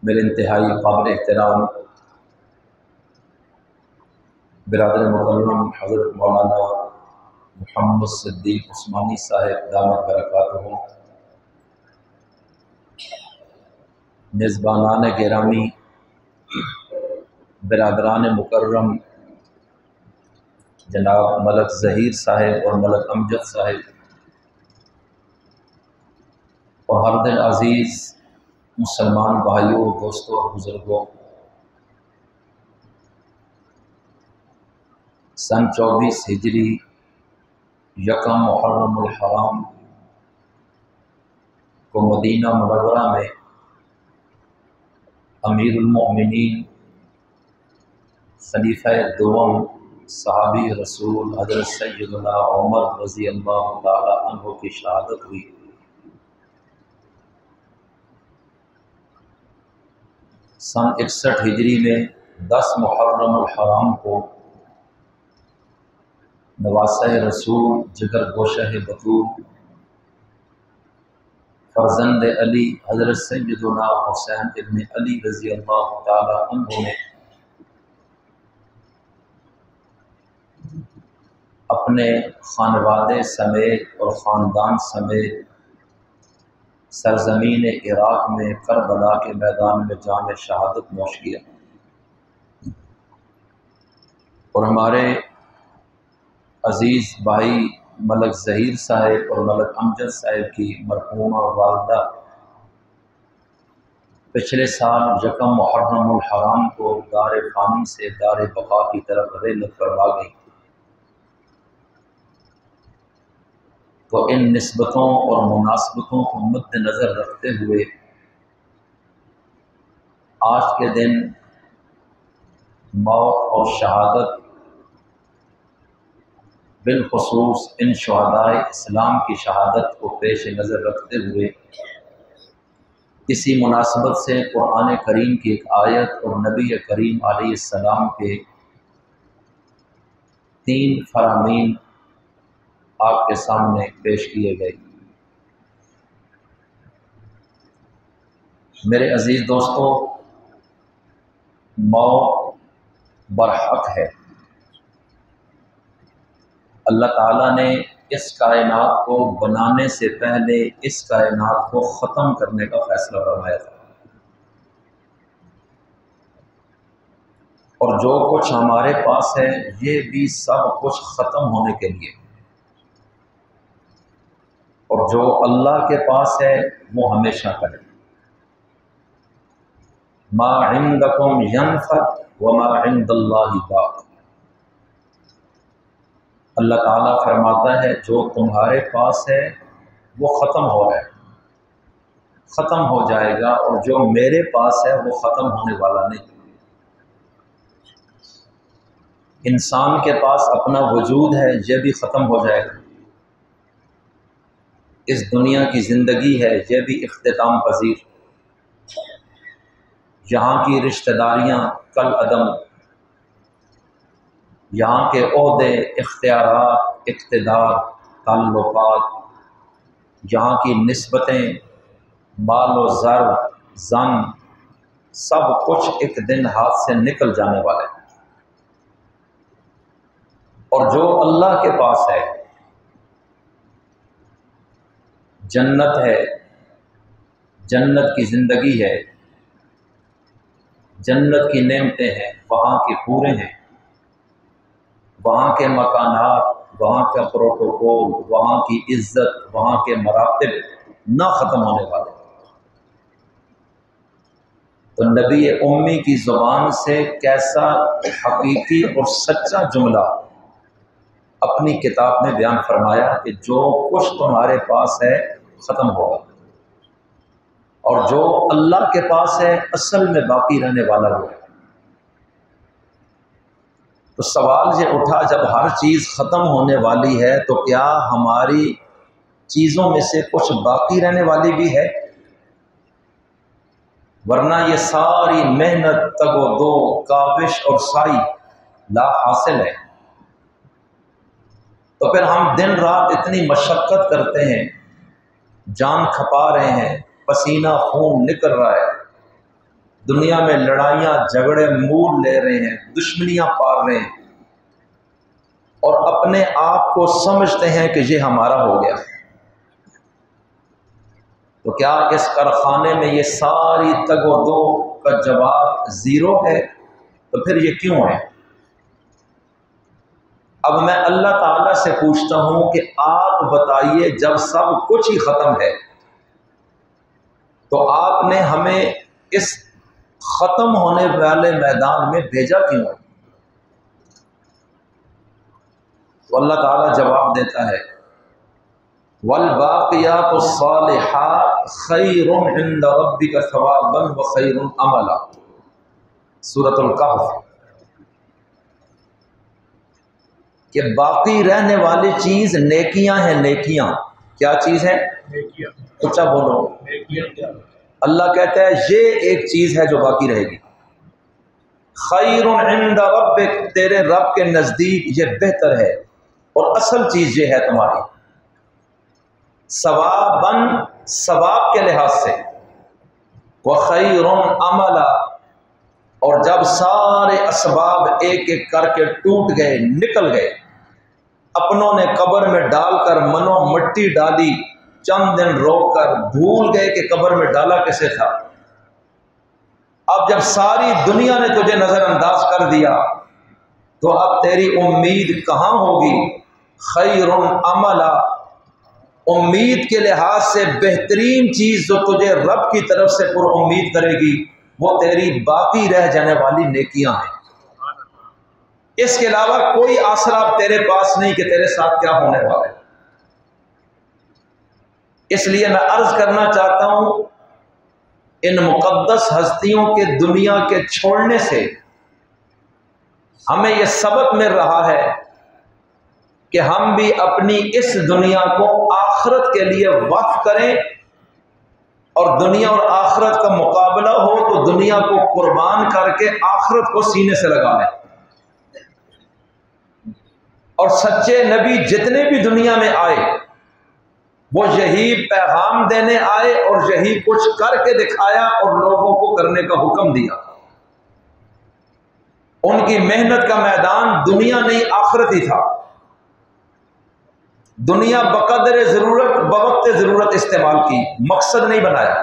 میرے انتہائی قابل احترام برادر مکرم حضرت مولانا محمد صدیق عثمانی صاحب دامت برکاتہ، میزبانان گرامی، برادران مکرم جناب ملک ظہیر صاحب اور ملک امجد صاحب، اور ہر دل عزیز مسلمان بھائیوں، دوستوں اور بزرگوں، سن 24 ہجری یکم محرم الحرام کو مدینہ منورہ میں امیر المؤمنین خلیفہ دوم صحابی رسول حضرت سیدنا عمر رضی اللہ تعالی عنہ کی شہادت ہوئی۔ سن 61 ہجری میں 10 محرم الحرام کو نواسہ رسول جگر گوشہ بطول فرزند علی حضرت سیدنا حسین ابن علی رضی اللہ تعالی عنہ نے اپنے خانوادے سمیت اور خاندان سمیت سرزمین عراق میں کربلا کے میدان میں جام شہادت نوش کیا، اور ہمارے عزیز بھائی ملک ظہیر صاحب اور ملک امجد صاحب کی مرحومہ والدہ پچھلے سال یکم محرم الحرام کو دار فانی سے دار بقا کی طرف رحلت فرما گئی۔ تو ان نسبتوں اور مناسبتوں کو مد نظر رکھتے ہوئے آج کے دن موت اور شہادت، بالخصوص ان شہدائے اسلام کی شہادت کو پیش نظر رکھتے ہوئے اسی مناسبت سے قرآن کریم کی ایک آیت اور نبی کریم علیہ السلام کے 3 فرامین آپ کے سامنے پیش کیے گئے۔ میرے عزیز دوستو، موت برحق ہے۔ اللہ تعالیٰ نے اس کائنات کو بنانے سے پہلے اس کائنات کو ختم کرنے کا فیصلہ فرمایا تھا، اور جو کچھ ہمارے پاس ہے یہ بھی سب کچھ ختم ہونے کے لیے، اور جو اللہ کے پاس ہے وہ ہمیشہ کا ہے۔ ما عندکم ینفد وما عند اللہ باق۔ اللہ تعالیٰ فرماتا ہے جو تمہارے پاس ہے وہ ختم ہو رہا ہے، ختم ہو جائے گا، اور جو میرے پاس ہے وہ ختم ہونے والا نہیں۔ انسان کے پاس اپنا وجود ہے، یہ بھی ختم ہو جائے گا۔ اس دنیا کی زندگی ہے، یہ بھی اختتام پذیر۔ یہاں کی رشتہ داریاں کل عدم، یہاں کے عہدے، اختیارات، اقتدار، تعلقات، یہاں کی نسبتیں، مال و زر، زن، سب کچھ ایک دن ہاتھ سے نکل جانے والے ہیں، اور جو اللہ کے پاس ہے، جنت ہے، جنت کی زندگی ہے، جنت کی نعمتیں ہیں، وہاں کے پورے ہیں، وہاں کے مکانات، وہاں کا پروٹوکول، وہاں کی عزت، وہاں کے مراتب نہ ختم ہونے والے۔ تو نبی امی کی زبان سے کیسا حقیقی اور سچا جملہ اپنی کتاب میں بیان فرمایا کہ جو کچھ تمہارے پاس ہے ختم ہوگا، اور جو اللہ کے پاس ہے اصل میں باقی رہنے والا وہ ہے۔ تو سوال یہ اٹھا، جب ہر چیز ختم ہونے والی ہے تو کیا ہماری چیزوں میں سے کچھ باقی رہنے والی بھی ہے؟ ورنہ یہ ساری محنت، تگ و دو، کاوش اور سعی لا حاصل ہے۔ تو پھر ہم دن رات اتنی مشقت کرتے ہیں، جان کھپا رہے ہیں، پسینہ خون نکل رہا ہے، دنیا میں لڑائیاں جھگڑے مول لے رہے ہیں، دشمنیاں پال رہے ہیں، اور اپنے آپ کو سمجھتے ہیں کہ یہ ہمارا ہو گیا۔ تو کیا اس کارخانے میں یہ ساری تگ و دو کا جواب زیرو ہے؟ تو پھر یہ کیوں ہے؟ اب میں اللہ تعالیٰ سے پوچھتا ہوں کہ آپ بتائیے، جب سب کچھ ہی ختم ہے تو آپ نے ہمیں اس ختم ہونے والے میدان میں بھیجا کیوں؟ تو اللہ تعالیٰ جواب دیتا ہے، والباقیات الصالحات خیر عند ربک ثوابا وخیر عملا، سورۃ الکہف، کہ باقی رہنے والی چیز نیکیاں ہیں۔ نیکیاں کیا چیز ہے؟ نیکیاں۔ اچھا بولو، نیکیاں۔ اللہ کہتا ہے یہ ایک چیز ہے جو باقی رہے گی، خیر عند ربک، تیرے رب کے نزدیک یہ بہتر ہے اور اصل چیز یہ ہے تمہاری، ثواباً، ثواب کے لحاظ سے، وخیر عملا، اور جب سارے اسباب ایک ایک کر کے ٹوٹ گئے، نکل گئے، اپنوں نے قبر میں ڈال کر منو مٹی ڈالی، چند دن روک کر بھول گئے کہ قبر میں ڈالا کیسے تھا، اب جب ساری دنیا نے تجھے نظر انداز کر دیا تو اب تیری امید کہاں ہوگی؟ خیر عملا، امید کے لحاظ سے بہترین چیز جو تجھے رب کی طرف سے پر امید کرے گی وہ تیری باقی رہ جانے والی نیکیاں ہیں۔ اس کے علاوہ کوئی آسرا تیرے پاس نہیں کہ تیرے ساتھ کیا ہونے والا ہے۔ اس لیے میں عرض کرنا چاہتا ہوں، ان مقدس ہستیوں کے دنیا کے چھوڑنے سے ہمیں یہ سبق مل رہا ہے کہ ہم بھی اپنی اس دنیا کو آخرت کے لیے وقف کریں، اور دنیا اور آخرت کا مقابلہ ہو تو دنیا کو قربان کر کے آخرت کو سینے سے لگا لیں۔ اور سچے نبی جتنے بھی دنیا میں آئے وہ یہی پیغام دینے آئے اور یہی کچھ کر کے دکھایا اور لوگوں کو کرنے کا حکم دیا۔ ان کی محنت کا میدان دنیا نہیں آخرت ہی تھا۔ دنیا بقدر ضرورت بوقت ضرورت استعمال کی، مقصد نہیں بنایا،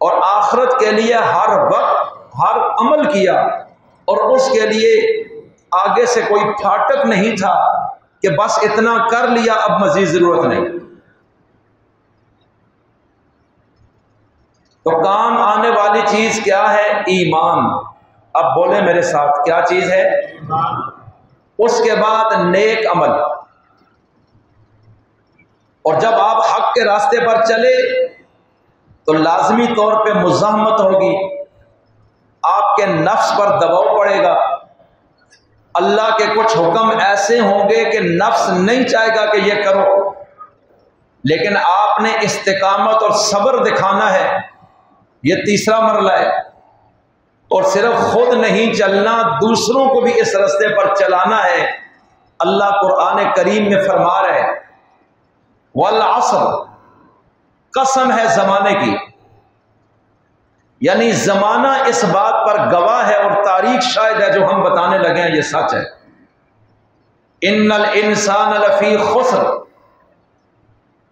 اور آخرت کے لیے ہر وقت ہر عمل کیا، اور اس کے لیے آگے سے کوئی پھاٹک نہیں تھا کہ بس اتنا کر لیا اب مزید ضرورت نہیں۔ تو کام آنے والی چیز کیا ہے؟ ایمان۔ اب بولے میرے ساتھ، کیا چیز ہے؟ ایمان۔ اس کے بعد نیک عمل، اور جب آپ حق کے راستے پر چلے تو لازمی طور پہ مزاحمت ہوگی، آپ کے نفس پر دباؤ پڑے گا، اللہ کے کچھ حکم ایسے ہوں گے کہ نفس نہیں چاہے گا کہ یہ کرو، لیکن آپ نے استقامت اور صبر دکھانا ہے۔ یہ تیسرا مرحلہ ہے، اور صرف خود نہیں چلنا، دوسروں کو بھی اس راستے پر چلانا ہے۔ اللہ قرآن کریم میں فرما رہے ہیں، والعصر، قسم ہے زمانے کی، یعنی زمانہ اس بات پر گواہ ہے اور تاریخ شاہد ہے جو ہم بتانے لگے ہیں یہ سچ ہے۔ ان الانسان لفی خسر،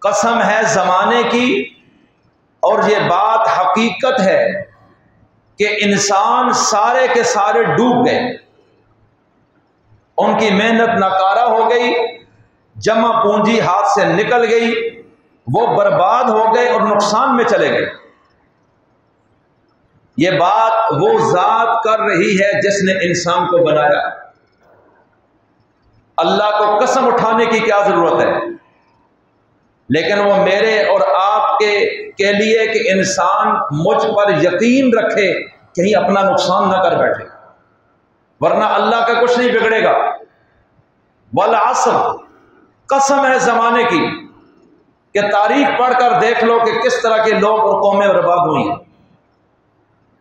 قسم ہے زمانے کی، اور یہ بات حقیقت ہے کہ انسان سارے کے سارے ڈوب گئے، ان کی محنت ناکارہ ہو گئی، جمع پونجی ہاتھ سے نکل گئی، وہ برباد ہو گئے اور نقصان میں چلے گئے۔ یہ بات وہ ذات کر رہی ہے جس نے انسان کو بنایا۔ اللہ کو قسم اٹھانے کی کیا ضرورت ہے؟ لیکن وہ میرے اور آپ کے لیے کہ انسان مجھ پر یقین رکھے، کہیں اپنا نقصان نہ کر بیٹھے، ورنہ اللہ کا کچھ نہیں بگڑے گا۔ والعصر، قسم ہے زمانے کی، کہ تاریخ پڑھ کر دیکھ لو کہ کس طرح کے لوگ اور قومیں برباد ہوئی ہیں۔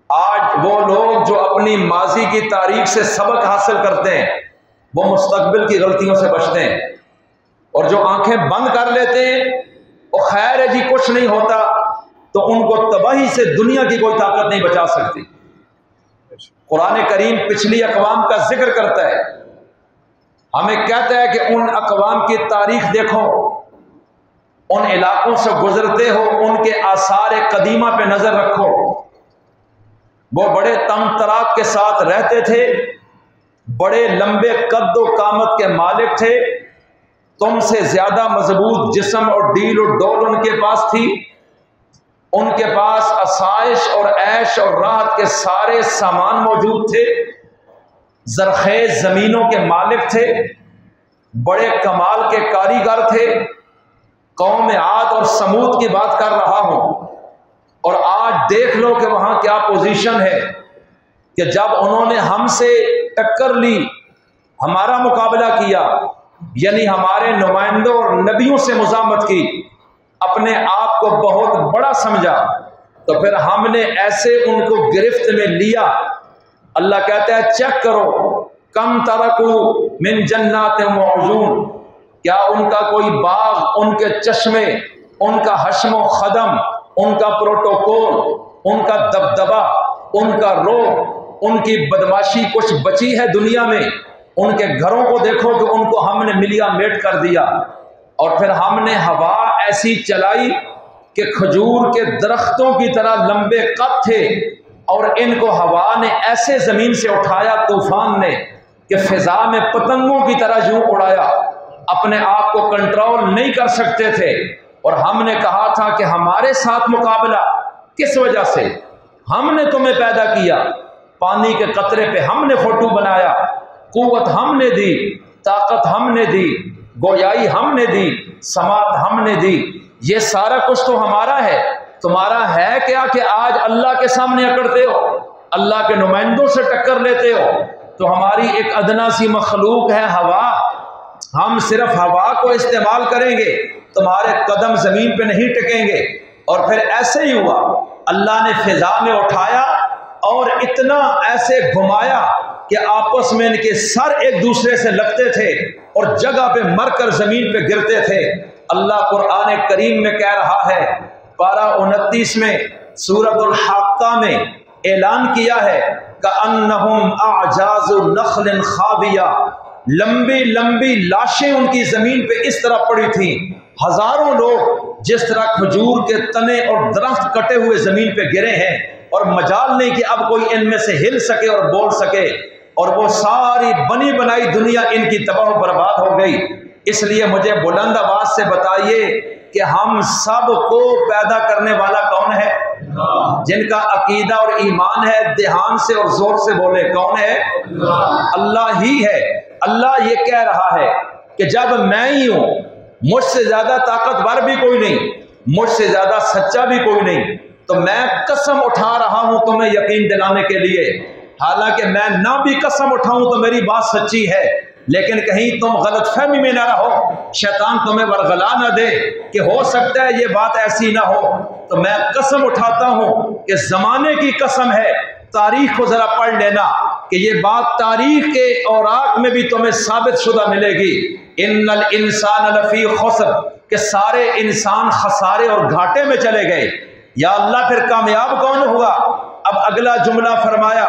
آج وہ لوگ جو اپنی ماضی کی تاریخ سے سبق حاصل کرتے ہیں وہ مستقبل کی غلطیوں سے بچتے ہیں، اور جو آنکھیں بند کر لیتے ہیں وہ خیر ہے جی کچھ نہیں ہوتا، تو ان کو تباہی سے دنیا کی کوئی طاقت نہیں بچا سکتی۔ قرآن کریم پچھلی اقوام کا ذکر کرتا ہے، ہمیں کہتا ہے کہ ان اقوام کی تاریخ دیکھو، ان علاقوں سے گزرتے ہو، ان کے آثار قدیمہ پہ نظر رکھو۔ وہ بڑے تنگ طراق کے ساتھ رہتے تھے، بڑے لمبے قد و قامت کے مالک تھے، تم سے زیادہ مضبوط جسم اور ڈیل و ڈول ان کے پاس تھی، ان کے پاس آسائش اور عیش اور راحت کے سارے سامان موجود تھے، زرخیز زمینوں کے مالک تھے، بڑے کمال کے کاریگر تھے۔ قوم عاد اور سمود کی بات کر رہا ہوں، اور آج دیکھ لو کہ وہاں کیا پوزیشن ہے کہ جب انہوں نے ہم سے ٹکر لی، ہمارا مقابلہ کیا، یعنی ہمارے نمائندوں اور نبیوں سے مزاحمت کی، اپنے آپ کو بہت بڑا سمجھا، تو پھر ہم نے ایسے ان کو گرفت میں لیا۔ اللہ کہتا ہے چیک کرو، کم ترکو من جنات و عیون، کیا ان کا کوئی باغ، ان کے چشمے، ان کا حشم و خدم، ان کا پروٹوکول، ان کا دبدبہ، ان کا روب، ان کی بدماشی کچھ بچی ہے دنیا میں؟ ان کے گھروں کو دیکھو کہ ان کو ہم نے ملیا میٹ کر دیا، اور پھر ہم نے ہوا ایسی چلائی کہ کھجور کے درختوں کی طرح لمبے قد تھے، اور ان کو ہوا نے ایسے زمین سے اٹھایا طوفان نے کہ فضا میں پتنگوں کی طرح یوں اڑایا، اپنے آپ کو کنٹرول نہیں کر سکتے تھے۔ اور ہم نے کہا تھا کہ ہمارے ساتھ مقابلہ کس وجہ سے؟ ہم نے تمہیں پیدا کیا، پانی کے قطرے پہ ہم نے فوٹو بنایا، قوت ہم نے دی، طاقت ہم نے دی، گویائی ہم نے دی، سماعت ہم نے دی، یہ سارا کچھ تو ہمارا ہے۔ تمہارا ہے کیا کہ آج اللہ کے سامنے اکڑتے ہو، اللہ کے نمائندوں سے ٹکر لیتے ہو؟ تو ہماری ایک ادنا سی مخلوق ہے ہوا، ہم صرف ہوا کو استعمال کریں گے، تمہارے قدم زمین پہ نہیں ٹکیں گے۔ اور پھر ایسے ہی ہوا، اللہ نے فضا میں اٹھایا اور اتنا ایسے گھمایا کہ آپس میں ان کے سر ایک دوسرے سے لگتے تھے اور جگہ پہ مر کر زمین پہ گرتے تھے۔ اللہ قرآن کریم میں کہہ رہا ہے، پارہ 29 میں سورۃ الحاقہ میں اعلان کیا ہے کأنہم اعجاز نخل خاویہ، لمبی لمبی لاشیں ان کی زمین پہ اس طرح پڑی تھیں، ہزاروں لوگ جس طرح کھجور کے تنے اور درخت کٹے ہوئے زمین پہ گرے ہیں، اور مجال نہیں کہ اب کوئی ان میں سے ہل سکے اور بول سکے، اور وہ ساری بنی بنائی دنیا ان کی تباہ و برباد ہو گئی۔ اس لیے مجھے بلند آواز سے بتائیے کہ ہم سب کو پیدا کرنے والا کون ہے؟ جن کا عقیدہ اور ایمان ہے دھیان سے اور زور سے بولے، کون ہے؟ اللہ ہی ہے۔ اللہ یہ کہہ رہا ہے کہ جب میں ہی ہوں، مجھ سے زیادہ طاقتور بھی کوئی نہیں، مجھ سے زیادہ سچا بھی کوئی نہیں، تو میں قسم اٹھا رہا ہوں تمہیں یقین دلانے کے لیے، حالانکہ میں نہ بھی قسم اٹھاؤں تو میری بات سچی ہے، لیکن کہیں تم غلط فہمی میں نہ رہو، شیطان تمہیں ورغلا نہ دے کہ ہو سکتا ہے یہ بات ایسی نہ ہو۔ تو میں قسم اٹھاتا ہوں کہ زمانے کی قسم ہے، تاریخ کو ذرا پڑھ لینا کہ یہ بات تاریخ کے اوراق میں بھی تمہیں ثابت شدہ ملے گی۔ ان الانسان لفی خسر، کہ سارے انسان خسارے اور گھاٹے میں چلے گئے۔ یا اللہ پھر کامیاب کون ہوا؟ اب اگلا جملہ فرمایا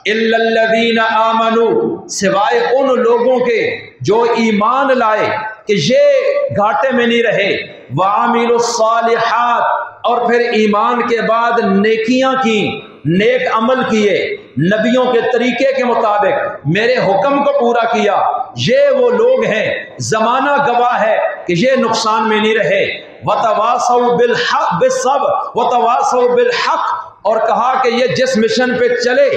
الا الذین آمنوا، سوائے ان لوگوں کے جو ایمان لائے کہ یہ گھاٹے میں نہیں رہے، وعملوا الصالحات، اور پھر ایمان کے بعد نیکیاں کی، نیک عمل کیے، نبیوں کے طریقے کے مطابق میرے حکم کو پورا کیا، یہ وہ لوگ ہیں، زمانہ گواہ ہے کہ یہ نقصان میں نہیں رہے۔ وتواصوا بالحق بالصبر وتواصوا بالحق، اور کہا کہ یہ جس مشن پہ چلے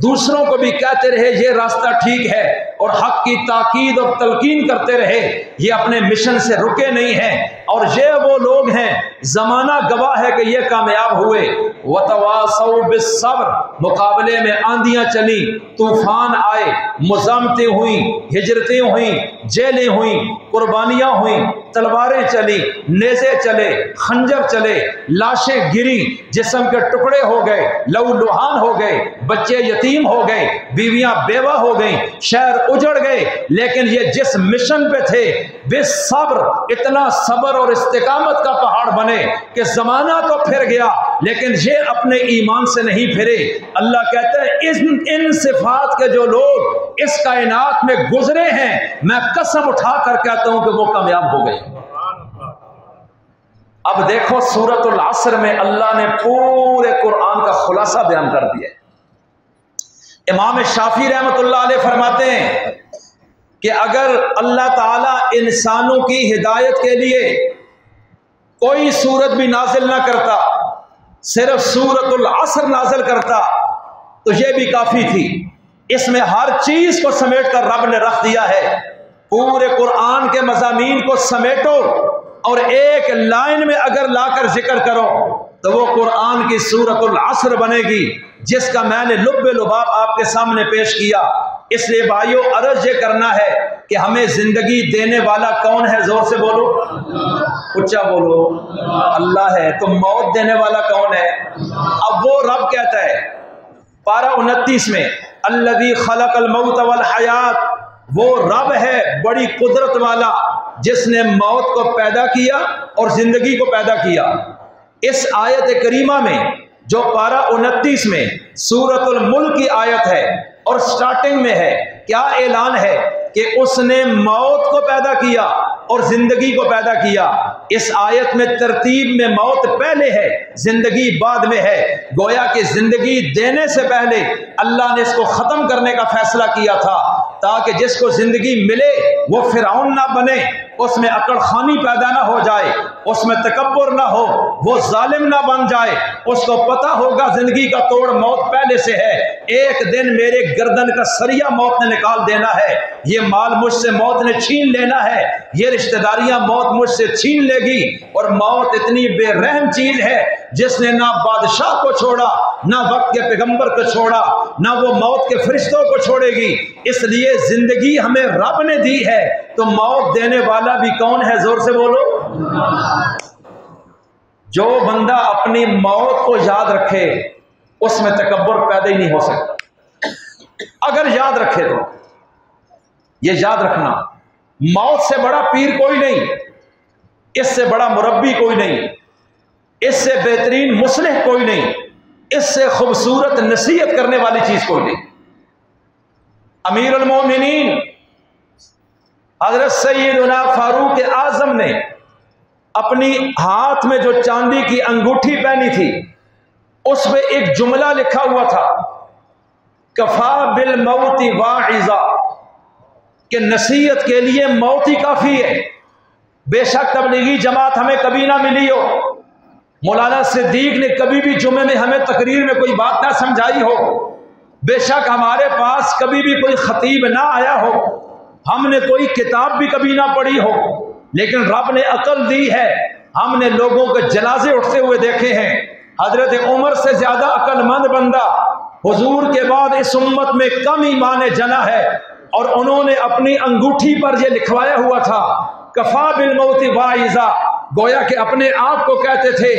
دوسروں کو بھی کہتے رہے یہ راستہ ٹھیک ہے، اور حق کی تاکید اور تلقین کرتے رہے، یہ اپنے مشن سے رکے نہیں ہیں، اور یہ وہ لوگ ہیں زمانہ گواہ ہے کہ یہ کامیاب ہوئے۔ وتواصوا بالصبر، مقابلے میں آندیاں چلی، طوفان آئے، مزاحمتیں ہوئیں، ہجرتیں ہوئیں، جیلیں ہوئیں، قربانیاں ہوئیں، تلواریں چلی، نیزے چلے، خنجر چلے، لاشیں گری، جسم کے ٹکڑے ہو گئے، لہو لہان ہو گئے، بچے یتیم ہو گئے، بیویاں بیوہ ہو گئیں، شہر اجڑ گئے، لیکن یہ جس مشن پہ تھے بے صبر، اتنا صبر اور استقامت کا پہاڑ بنے کہ زمانہ تو پھر گیا لیکن یہ اپنے ایمان سے نہیں پھرے۔ اللہ کہتا ہے ان صفات کے جو لوگ اس کائنات میں گزرے ہیں، میں قسم اٹھا کر کہتا ہوں کہ وہ کامیاب ہو گئے۔ اب دیکھو سورۃ العصر میں اللہ نے پورے قرآن کا خلاصہ بیان کر دیا۔ امام شافعی رحمۃ اللہ علیہ فرماتے ہیں کہ اگر اللہ تعالی انسانوں کی ہدایت کے لیے کوئی سورت بھی نازل نہ کرتا، صرف سورۃ العصر نازل کرتا تو یہ بھی کافی تھی۔ اس میں ہر چیز کو سمیٹ کر رب نے رکھ دیا ہے۔ پورے قرآن کے مضامین کو سمیٹو اور ایک لائن میں اگر لا کر ذکر کرو تو وہ قرآن کی سورۃ العصر بنے گی، جس کا میں نے لب لباب آپ کے سامنے پیش کیا۔ اس لیے بھائیو عرض یہ کرنا ہے کہ ہمیں زندگی دینے والا کون ہے؟ زور سے بولو، اونچا بولو، اللہ ہے۔ تو موت دینے والا کون ہے؟ اب وہ رب کہتا ہے پارہ 29 میں الذی خلق الموت والحیات، وہ رب ہے بڑی قدرت والا جس نے موت کو پیدا کیا اور زندگی کو پیدا کیا۔ اس آیت کریمہ میں جو پارہ 29 میں سورۃ الملک کی آیت ہے اور سٹارٹنگ میں ہے، کیا اعلان ہے کہ اس نے موت کو پیدا کیا اور زندگی کو پیدا کیا۔ اس آیت میں ترتیب میں موت پہلے ہے، زندگی بعد میں ہے۔ گویا کہ زندگی دینے سے پہلے اللہ نے اس کو ختم کرنے کا فیصلہ کیا تھا تاکہ جس کو زندگی ملے وہ فرعون نہ بنے، اس میں عقل خانی پیدا نہ ہو جائے، اس میں تکبر نہ ہو، وہ ظالم نہ بن جائے۔ اس کو پتہ ہوگا زندگی کا توڑ موت پہلے سے ہے، ایک دن میرے گردن کا سریا موت نے نکال دینا ہے، یہ مال مجھ سے موت نے چھین لینا ہے، یہ رشتہ داریاں موت مجھ سے چھین لے گی۔ اور موت اتنی بے رحم چیز ہے جس نے نہ بادشاہ کو چھوڑا، نہ وقت کے پیغمبر کو چھوڑا، نہ وہ موت کے فرشتوں کو چھوڑے گی۔ اس لیے زندگی ہمیں رب نے دی ہے تو موت دینے والا بھی کون ہے؟ زور سے بولو۔ جو بندہ اپنی موت کو یاد رکھے اس میں تکبر پیدا ہی نہیں ہو سکتا۔ اگر یاد رکھے تو یہ یاد رکھنا، موت سے بڑا پیر کوئی نہیں، اس سے بڑا مربی کوئی نہیں، اس سے بہترین مصلح کوئی نہیں، اس سے خوبصورت نصیحت کرنے والی چیز کوئی نہیں۔ امیر المومنین حضرت سیدنا فاروق اعظم نے اپنی ہاتھ میں جو چاندی کی انگوٹھی پہنی تھی اس میں ایک جملہ لکھا ہوا تھا، کفا بالموت واعظا، کہ نصیحت کے لیے موت ہی کافی ہے۔ بے شک تبلیغی جماعت ہمیں کبھی نہ ملی ہو، مولانا صدیق نے کبھی بھی جمعے میں ہمیں تقریر میں کوئی بات نہ سمجھائی ہو، بے شک ہمارے پاس کبھی بھی کوئی خطیب نہ آیا ہو، ہم نے کوئی کتاب بھی کبھی نہ پڑھی ہو، لیکن رب نے عقل دی ہے، ہم نے لوگوں کے جنازے اٹھتے ہوئے دیکھے ہیں۔ حضرت عمر سے زیادہ عقل مند بندہ حضور کے بعد اس امت میں کم ایمان جنا ہے، اور انہوں نے اپنی انگوٹھی پر یہ لکھوایا ہوا تھا کفا بالموت واعظا، گویا کہ اپنے آپ کو کہتے تھے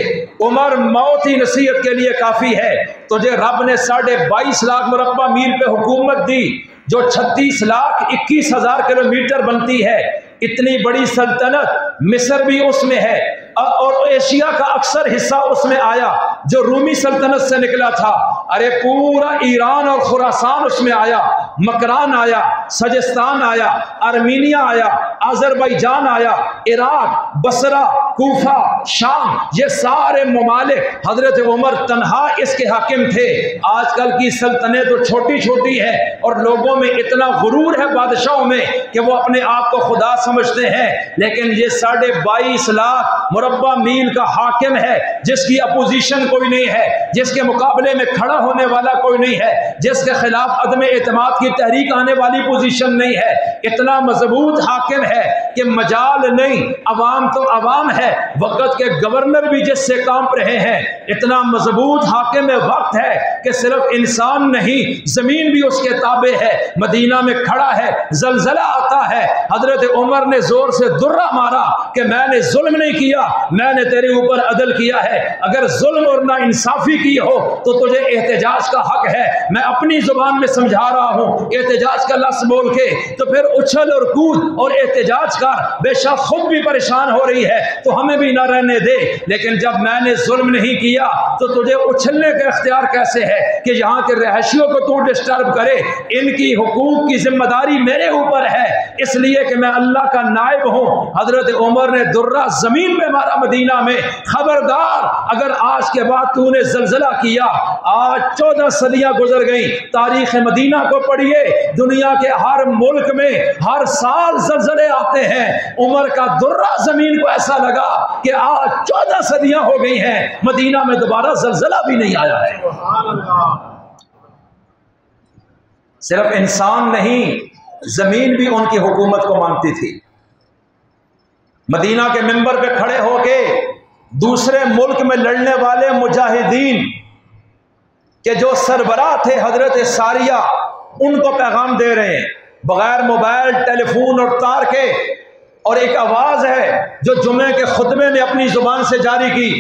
عمر موت ہی نصیحت کے لیے کافی ہے۔ تجھے رب نے 22.5 لاکھ مربع میل پہ حکومت دی جو 36,21,000 کلومیٹر بنتی ہے، اتنی بڑی سلطنت، مصر بھی اس میں ہے اور ایشیا کا اکثر حصہ اس میں آیا جو رومی سلطنت سے نکلا تھا۔ ارے پورا ایران اور خراسان اس میں آیا، مکران آیا، سجستان آیا، ارمینیا آیا، آذربائیجان آیا، عراق، بصرہ، کوفہ، شام، یہ سارے ممالک حضرت عمر تنہا اس کے حاکم تھے۔ آج کل کی سلطنتیں تو چھوٹی چھوٹی ہیں اور لوگوں میں اتنا غرور ہے بادشاہوں میں کہ وہ اپنے آپ کو خدا سمجھتے ہیں، لیکن یہ 22.5 لاکھ مربع میل کا حاکم ہے جس کی اپوزیشن کوئی نہیں ہے، جس کے مقابلے میں کھڑا ہونے والا کوئی نہیں ہے، جس کے خلاف عدم اعتماد کی تحریک آنے والی پوزیشن نہیں ہے۔ اتنا مضبوط حاکم ہے کہ مجال نہیں، عوام تو عوام ہے، وقت کے گورنر بھی جس سے کانپ رہے ہیں، اتنا مضبوط حاکم وقت ہے کہ صرف انسان نہیں زمین بھی اس کے تابع ہے۔ مدینہ میں کھڑا ہے، زلزلہ آتا ہے، حضرت عمر نے زور سے درہ مارا کہ میں نے ظلم نہیں کیا، میں نے تیرے اوپر عدل کیا ہے، اگر ظلم اور نا انصافی کی ہو تو تجھے احتجاج کا حق ہے۔ میں اپنی زبان میں سمجھا رہا ہوں، احتجاج کا لفظ بول کے تو پھر اچھل اور کود اور احتجاج کر، بے شک خود بھی پریشان ہو رہی ہے تو ہمیں بھی نہ رہنے دے، لیکن جب میں نے ظلم نہیں کیا تو تجھے اچھلنے کا اختیار کیسے ہے کہ یہاں کے رہائشیوں کو تو ڈسٹرب کرے؟ ان کی حقوق کی ذمہ داری میرے اوپر ہے، اس لیے کہ میں اللہ کا نائب ہوں۔ حضرت عمر نے درہ زمین میں مارا مدینہ میں، خبردار اگر آج کے بعد تو نے زلزلہ کیا، آج 14 صدیاں گزر گئیں، تاریخ مدینہ کو پڑھیے، دنیا کے ہر ملک میں ہر سال زلزلے آتے ہیں، عمر کا درہ زمین کو ایسا لگا کہ آج 14 صدیاں ہو گئی ہیں، مدینہ میں دوبارہ زلزلہ بھی نہیں آیا ہے۔ صرف انسان نہیں، زمین بھی ان کی حکومت کو مانتی تھی۔ مدینہ کے منبر پہ کھڑے ہو کے دوسرے ملک میں لڑنے والے مجاہدین کہ جو سربراہ تھے حضرت ساریہ، ان کو پیغام دے رہے ہیں بغیر موبائل، ٹیلی فون اور تار کے، اور ایک آواز ہے جو جمعے کے خطبے میں اپنی زبان سے جاری کی۔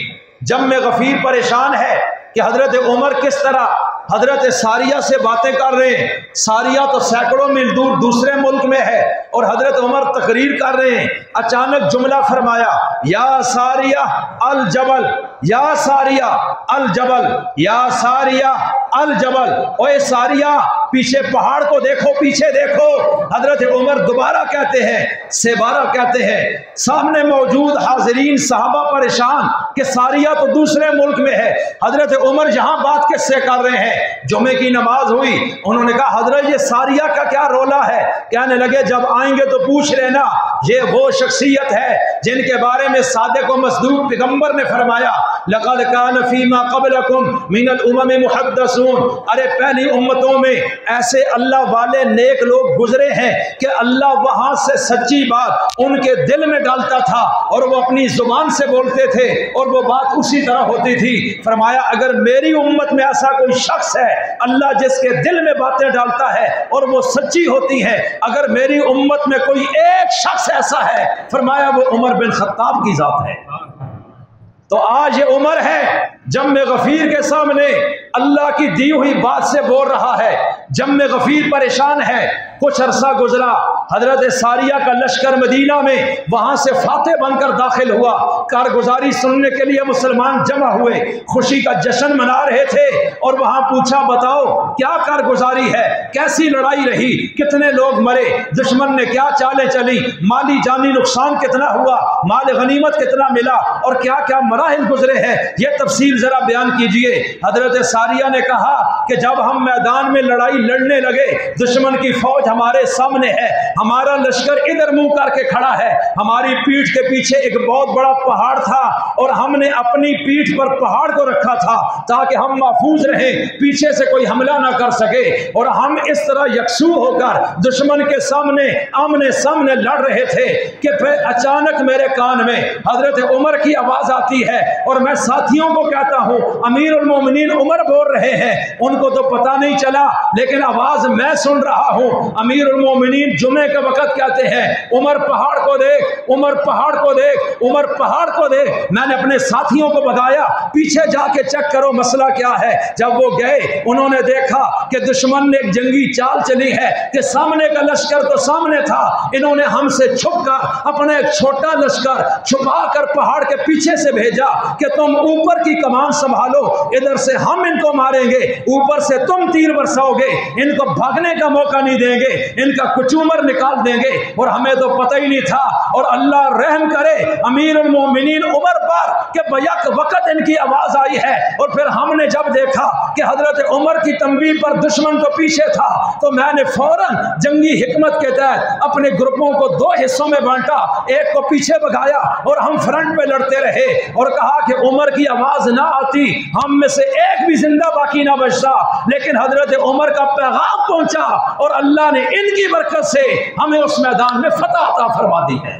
جم غفیر پریشان ہے کہ حضرت عمر کس طرح حضرت ساریہ سے باتیں کر رہے ہیں، ساریہ تو سینکڑوں میل دور دوسرے ملک میں ہے، اور حضرت عمر تقریر کر رہے ہیں۔ اچانک جملہ فرمایا، یا ساریہ الجبل، یا ساریہ الجبل، یا ساریہ الجبل، اوے ساریہ پیچھے پہاڑ کو دیکھو، پیچھے دیکھو۔ حضرت عمر دوبارہ کہتے ہیں، سیبارہ کہتے ہیں، سامنے موجود حاضرین صحابہ پریشان کہ ساریہ تو دوسرے ملک میں ہے، حضرت عمر یہاں بات کس سے کر رہے ہیں؟ جمعے کی نماز ہوئی، انہوں نے کہا حضرت یہ ساریہ کا کیا رولا ہے؟ کہنے لگے جب آئیں گے تو پوچھ لینا، یہ وہ شخصیت ہے جن کے بارے میں صادق و مصدوق پیغمبر نے فرمایا، لقد کان فیما قبلکم من الامم محدثون، ارے پہلی امتوں میں ایسے اللہ والے نیک لوگ گزرے ہیں کہ اللہ وہاں سے سچی بات ان کے دل میں ڈالتا تھا اور وہ اپنی زبان سے بولتے تھے اور وہ بات اسی طرح ہوتی تھی۔ فرمایا اگر میری امت میں ایسا کوئی شخص ہے اللہ جس کے دل میں باتیں ڈالتا ہے اور وہ سچی ہوتی ہیں، اگر میری امت میں کوئی ایک شخص ایسا ہے، فرمایا وہ عمر بن خطاب کی ذات ہے۔ تو آج یہ عمر ہے جم غفیر کے سامنے اللہ کی دی ہوئی بات سے بول رہا ہے۔ جم غفیر پریشان ہے، کچھ عرصہ گزرا، حضرت ساریہ کا لشکر مدینہ میں وہاں سے فاتح بن کر داخل ہوا، کارگزاری سننے کے لیے مسلمان جمع ہوئے، خوشی کا جشن منا رہے تھے، اور وہاں پوچھا بتاؤ کیا کارگزاری ہے، کیسی لڑائی رہی، کتنے لوگ مرے، دشمن نے کیا چالیں چلی، مالی جانی نقصان کتنا ہوا، مال غنیمت کتنا ملا، اور کیا کیا مراحل گزرے ہیں، یہ تفصیل ذرا بیان کیجئے۔ حضرت ساریہ نے کہا کہ جب ہم میدان میں لڑائی لڑنے لگے، دشمن کی فوج ہمارے سامنے ہے، ہمارا لشکر ادھر منہ کر کے کھڑا ہے، ہماری پیٹھ کے پیچھے ایک بہت بڑا پہاڑ تھا اور ہم نے اپنی پیٹھ پر پہاڑ کو رکھا تھا تاکہ ہم محفوظ رہیں، پیچھے سے کوئی حملہ نہ کر سکے، اور ہم اس طرح یکسو ہو کر دشمن کے سامنے آمنے سامنے لڑ رہے تھے کہ پھر اچانک میرے کان میں حضرت عمر کی آواز آتی ہے، اور میں ساتھیوں کو کہتا ہوں امیر المومنین عمر بول رہے ہیں، ان کو تو پتہ نہیں چلا لیکن آواز میں سن رہا ہوں، امیر المومنین جمعے کے وقت کہتے ہیں عمر پہاڑ کو دیکھ، عمر پہاڑ کو دیکھ، عمر پہاڑ کو دیکھ۔ میں نے اپنے ساتھیوں کو بتایا پیچھے جا کے چیک کرو مسئلہ کیا ہے۔ جب وہ گئے انہوں نے دیکھا کہ دشمن نے ایک جنگی چال چلی ہے کہ سامنے کا لشکر تو سامنے تھا، انہوں نے ہم سے چھپ کر اپنا ایک چھوٹا لشکر چھپا کر پہاڑ کے پیچھے سے بھیجا کہ تم اوپر کی کمان سنبھالو، ادھر سے ہم ان کو ماریں گے، اوپر سے تم تیر برساؤ گے، ان کو بھاگنے کا موقع نہیں دیں گے، ان کا کچومر نکال دیں گے۔ اور ہمیں تو پتہ ہی نہیں تھا، اور اللہ رحم کرے امیر المومنین عمر پر کہ بیک وقت ان کی آواز آئی ہے، اور پھر ہم نے جب دیکھا کہ حضرت عمر کی تنبیہ پر دشمن تو پیچھے تھا تو میں نے فوراً جنگی حکمت کے تحت اپنے گروپوں کو 2 حصوں میں بانٹا، ایک کو پیچھے بھگایا اور ہم فرنٹ پہ لڑتے رہے، اور کہا کہ عمر کی آواز نہ آتی ہم میں سے ایک بھی زندہ باقی نہ بچتا، لیکن حضرت عمر کا پیغام پہنچا اور اللہ نے ان کی برکت سے ہمیں اس میدان میں فتح عطا فرما دی ہے۔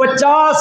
50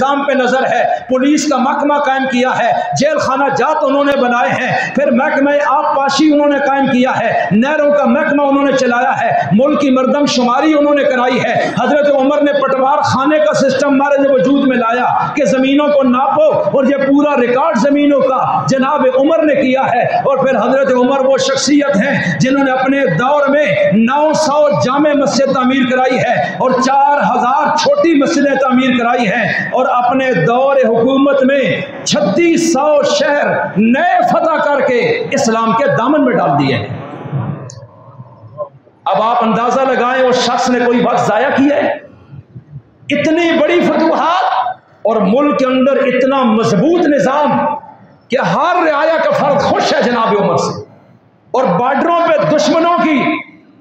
نظام پہ نظر ہے، پولیس کا محکمہ قائم کیا ہے، جیل خانہ جات انہوں نے بنائے ہیں، پھر محکمہ آب پاشی انہوں نے قائم کیا ہے، نہروں کا محکمہ انہوں نے چلایا ہے، ملک کی مردم شماری انہوں نے کرائی ہے۔ حضرت عمر نے پٹوار خانے کا سسٹم ہمارے وجود میں لایا کہ زمینوں کو ناپو، اور یہ پورا ریکارڈ زمینوں کا جناب عمر نے کیا ہے۔ اور پھر حضرت عمر وہ شخصیت ہیں جنہوں نے اپنے دور میں 900 جامع مسجد تعمیر کرائی ہے اور 4000 چھوٹی مسجدیں تعمیر کرائی ہیں، اور اپنے دور حکومت میں 3600 شہر نئے فتح کر کے اسلام کے دامن میں ڈال دیے ہیں۔ اب آپ اندازہ لگائیں اس شخص نے کوئی وقت ضائع کیا ہے؟ اتنی بڑی فتوحات اور ملک کے اندر اتنا مضبوط نظام کہ ہر رعایا کا فرد خوش ہے جناب عمر سے، اور بارڈروں پہ دشمنوں کی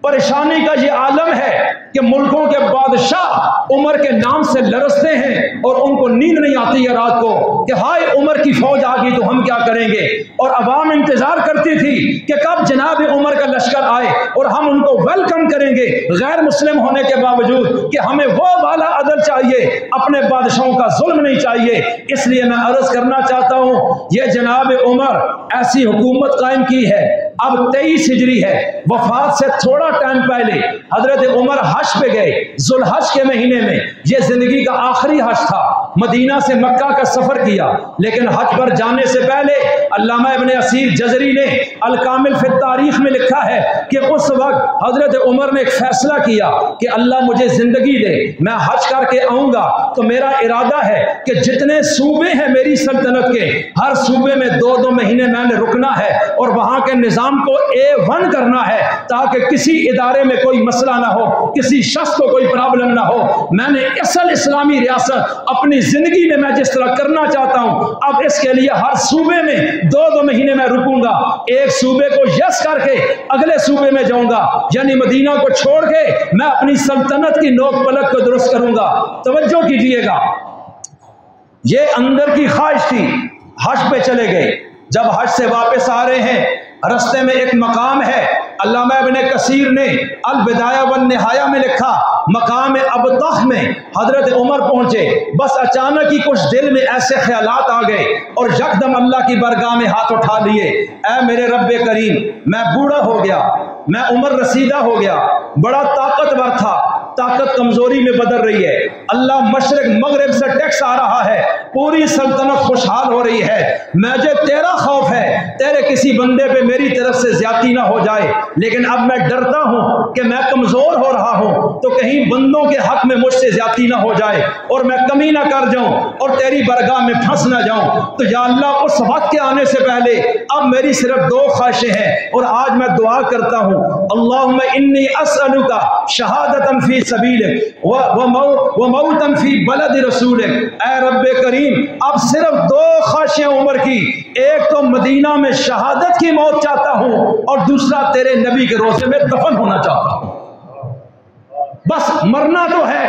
پریشانی کا یہ عالم ہے کہ ملکوں کے بادشاہ عمر کے نام سے لرزتے ہیں اور ان کو نیند نہیں آتی ہے رات کو کہ ہائے عمر کی فوج آ گئی تو ہم کیا کریں گے، اور عوام انتظار کرتی تھی کہ کب جناب عمر کا لشکر آئے اور ہم ان کو ویلکم کریں گے، غیر مسلم ہونے کے باوجود کہ ہمیں وہ والا عدل چاہیے، اپنے بادشاہوں کا ظلم نہیں چاہیے۔ اس لیے میں عرض کرنا چاہتا ہوں یہ جناب عمر ایسی حکومت قائم کی ہے۔ اب 23 ہجری ہے، وفات سے تھوڑا ٹائم پہلے حضرت عمر حج پہ گئے ذوالحج کے مہینے میں، یہ زندگی کا آخری حج تھا، مدینہ سے مکہ کا سفر کیا، لیکن حج پر جانے سے پہلے علامہ ابن اسیر جزری نے الکامل فی التاریخ میں لکھا ہے کہ اس وقت حضرت عمر نے ایک فیصلہ کیا کہ اللہ مجھے زندگی دے، میں حج کر کے آؤں گا تو میرا ارادہ ہے کہ جتنے صوبے ہیں میری سلطنت کے، ہر صوبے میں 2 مہینے میں نے رکنا ہے اور وہاں کے نظام کو A1 کرنا ہے تاکہ کسی ادارے میں کوئی مسئلہ نہ ہو، کسی شخص کو کوئی پرابلم نہ ہو۔ میں نے اصل اسلامی ریاست اپنی زندگی میں جس طرح کرنا چاہتا ہوں، اب اس کے لیے ہر صوبے میں 2 مہینے میں رکوں گا، ایک صوبے کو یس کر کے اگلے صوبے میں جاؤں گا، یعنی مدینہ کو چھوڑ کے میں اپنی سلطنت کی نوک پلک کو درست کروں گا۔ توجہ کیجئے گا، یہ اندر کی خواہش تھی۔ حج پہ چلے گئے، جب حج سے واپس آ رہے ہیں رستے میں ایک مقام ہے، علامہ ابن کثیر نے البدایہ والنہایہ میں لکھا، مقام ابطح میں حضرت عمر پہنچے، بس اچانک ہی کچھ دل میں ایسے خیالات آ گئے اور یکدم اللہ کی بارگاہ میں ہاتھ اٹھا لیے، اے میرے رب کریم، میں بوڑھا ہو گیا، میں عمر رسیدہ ہو گیا، بڑا طاقتور تھا، طاقت کمزوری میں بدل رہی ہے، اللہ مشرق مغرب سے ٹیکس آ رہا ہے، پوری سلطنت خوشحال ہو رہی ہے، مجھے تیرا خوف ہے تیرے کسی بندے پہ میری طرف سے زیادتی نہ ہو جائے، لیکن اب میں ڈرتا ہوں کہ میں کمزور ہو رہا ہوں تو کہیں بندوں کے حق میں مجھ سے زیادتی نہ ہو جائے اور میں کمی نہ کر جاؤں اور تیری بارگاہ میں پھنس نہ جاؤں، تو یا اللہ اس وقت کے آنے سے پہلے اب میری صرف 2 خواہشیں ہیں، اور آج میں دعا کرتا ہوں، اللہم انی اسألک شہادتا فی سبیلک وموتا فی بلد رسولک، اے رب کریم اب صرف 2 خواہشیں عمر کی، ایک تو مدینہ میں شہادت کی موت چاہتا ہوں اور دوسرا تیرے نبی کے روضے میں دفن ہونا چاہتا ہوں۔ بس مرنا تو ہے،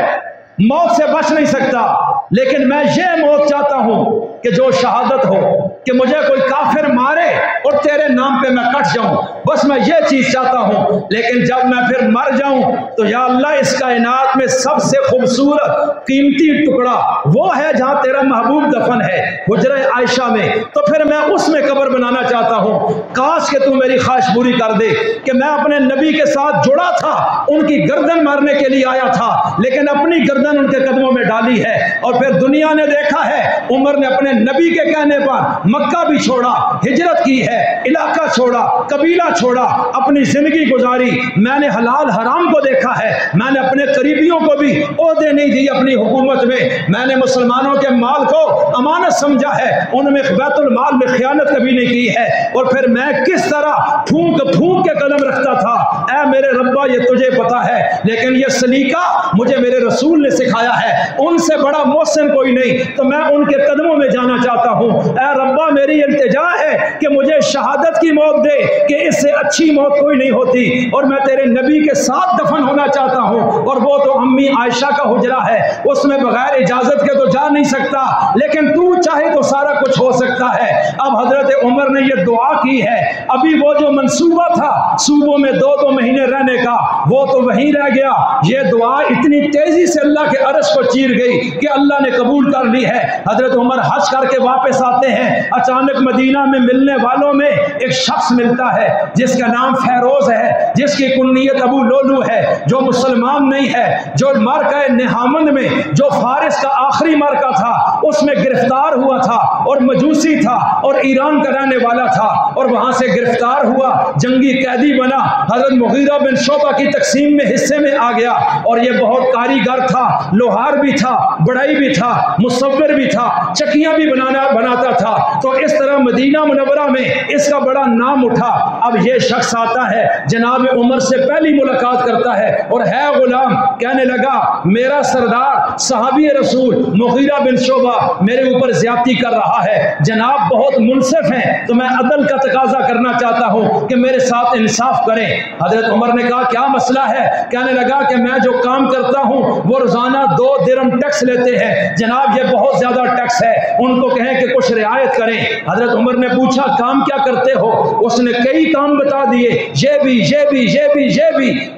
موت سے بچ نہیں سکتا، لیکن میں یہ موت چاہتا ہوں کہ جو شہادت ہو کہ مجھے کوئی کافر مارے اور تیرے نام پہ میں کٹ جاؤں، بس میں یہ چیز چاہتا ہوں، لیکن جب میں پھر مر جاؤں تو یا اللہ اس کائنات میں سب سے خوبصورت قیمتی ٹکڑا وہ ہے جہاں تیرا محبوب دفن ہے، حجرہ عائشہ میں، تو پھر میں اس میں قبر بنانا چاہتا ہوں، کاش کہ تو میری خواہش پوری کر دے کہ میں اپنے نبی کے ساتھ جڑا تھا، ان کی گردن مارنے کے لیے آیا تھا، لیکن اپنی گردن ان کے قدموں میں ڈالی ہے، اور پھر دنیا نے دیکھا ہے عمر نے اپنے نبی کے کہنے پر مکہ بھی چھوڑا، ہجرت کی ہے، علاقہ چھوڑا، قبیلہ چھوڑا، اپنی زندگی گزاری، میں نے حلال حرام کو دیکھا ہے، میں نے اپنے قریبیوں کو بھی عہدے نہیں دی اپنی حکومت میں نے مسلمانوں کے مال کو امانت سمجھا ہے، ان میں بیت المال میں خیانت کبھی نہیں کی ہے، اور پھر میں کس طرح پھونک پھونک کے قدم رکھتا تھا، اے میرے ربا یہ تجھے پتا ہے، لیکن یہ سلیقہ مجھے میرے رسول نے سکھایا ہے، ان سے بڑا محسن کوئی نہیں، تو میں ان کے قدموں میں جانا چاہتا ہوں۔ اے ربا میری التجا ہے کہ مجھے شہادت کی موت دے، کہ اس سے اچھی موت کوئی نہیں ہوتی، اور میں تیرے نبی کے ساتھ دفن ہونا چاہتا ہوں، اور وہ تو امی عائشہ کا حجرہ ہے، اس میں بغیر اجازت کے تو جا نہیں سکتا، لیکن تو چاہے تو سارا کچھ ہو سکتا ہے۔ اب حضرت عمر نے یہ دعا کی ہے، ابھی وہ جو منصوبہ تھا صوبوں میں 2 مہینے رہنے کا وہ تو وہیں رہ گیا، یہ دعا اتنی تیزی سے اللہ کے عرش کو چیر گئی کہ اللہ نے قبول کر لی ہے۔ حضرت عمر حج کر کے واپس آتے ہیں، اچانک مدینہ میں ملنے والوں میں ایک شخص ملتا ہے جس کا نام فیروز ہے، جس کی کنیت ابو لولو ہے، جو مسلمان نہیں ہے، جو مارکہ نہامند میں جو فارس کا آخری مارکہ تھا اس میں گرفتار ہوا تھا، اور مجوسی تھا اور ایران کا رہنے والا تھا، اور وہاں سے گرفتار ہوا، جنگی قیدی بنا، حضرت مغیرہ بن شعبہ کی تقسیم میں حصے میں آ گیا، اور یہ بہت کاریگر تھا، لوہار بھی تھا، بڑائی بھی تھا، مصور بھی تھا، چکیاں بھی بناتا تھا، تو اس طرح مدینہ منورہ میں اس کا بڑا نام اٹھا۔ اب یہ شخص آتا ہے، جناب عمر سے پہلی ملاقات کرتا ہے، اور ہے غلام، کہنے لگا میرا سردار صحابی رسول مغیرہ بن شعبہ میرے اوپر زیادتی کر رہا ہے، جناب بہت منصف ہیں، تو میں عدل کا تقاضا کرنا چاہتا ہوں کہ میرے ساتھ انصاف کریں۔ حضرت عمر نے کہا کیا مسئلہ ہے؟ کہنے لگا کہ میں جو کام کرتا ہوں وہ روزانہ 2 درہم ٹیکس لیتے ہیں، جناب یہ بہت زیادہ ٹیکس ہے، ان کو کہیں کہ کچھ رعایت کریں۔ حضرت عمر نے پوچھا کام کیا کرتے ہو؟ اس نے کئی کام بتا دیے، یہ بھی۔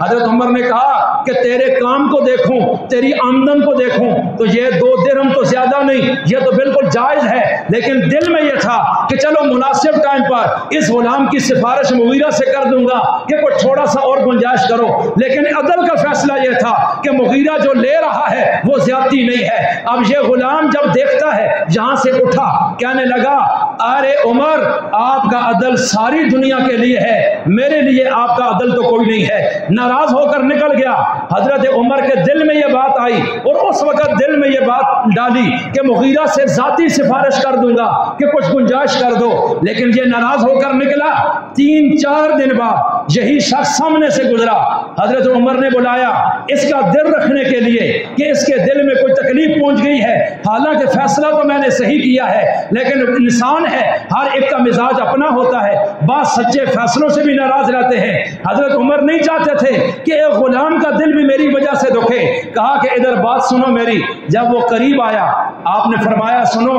حضرت عمر نے کہا کہ تیرے کام کو دیکھوں، تیری آمدن کو دیکھوں تو یہ 2 درہم تو زیادہ نہیں، یہ تو بالکل جائز ہے، لیکن دل میں یہ تھا کہ چلو مناسب ٹائم پر اس غلام کی سفارش مغیرہ سے کر دوں گا کہ کوئی تھوڑا سا اور گنجائش کرو، لیکن عدل کا فیصلہ یہ تھا کہ مغیرہ جو لے رہا ہے وہ زیادتی نہیں ہے۔ اب یہ غلام جب دیکھتا ہے یہاں سے اٹھا، کہنے لگا ارے عمر آپ کا عدل ساری دنیا کے لیے ہے، میرے لیے آپ کا عدل تو کوئی نہیں ہے، ناراض ہو کر نکل گیا۔ حضرت عمر کے دل میں یہ بات آئی، اور اس وقت دل میں یہ بات ڈالی کہ مغیرہ سے ذاتی سفارش کر دوں گا کہ کچھ گنجائش کر دو، لیکن یہ ناراض ہو کر نکلا۔ 3-4 دن بعد یہی شخص سامنے سے گزرا، حضرت عمر نے بلایا اس کا دل رکھنے کے لیے کہ اس کے دل میں کوئی تکلیف پہنچ گئی ہے، حالانکہ فیصلہ تو میں نے صحیح کیا ہے، لیکن انسان ہے، ہر ایک کا مزاج اپنا ہوتا ہے، بعض سچے فیصلوں سے بھی ناراض رہتے ہیں۔ حضرت عمر نہیں چاہتے تھے کہ ایک غلام کا دل بھی میری وجہ سے دکھے، کہا کہ ادھر بات سنو میری۔ جب وہ قریب آیا آپ نے فرمایا سنو،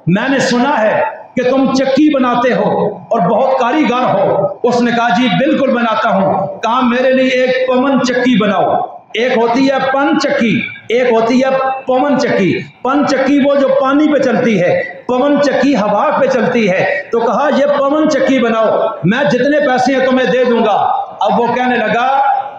میں نے سنا ہے کہ تم چکی بناتے ہو اور بہت کاریگر ہو۔ اس نے کہا جی بالکل بناتا ہوں۔ کہا میرے لیے ایک پون چکی بناؤ، ایک ہوتی ہے پن چکی، ایک ہوتی ہے پون چکی۔ پن چکی وہ جو پانی پہ چلتی ہے، پون چکی ہوا پہ چلتی ہے، تو کہا یہ پون چکی بناؤ، میں جتنے پیسے ہیں تمہیں دے دوں گا۔ اب وہ کہنے لگا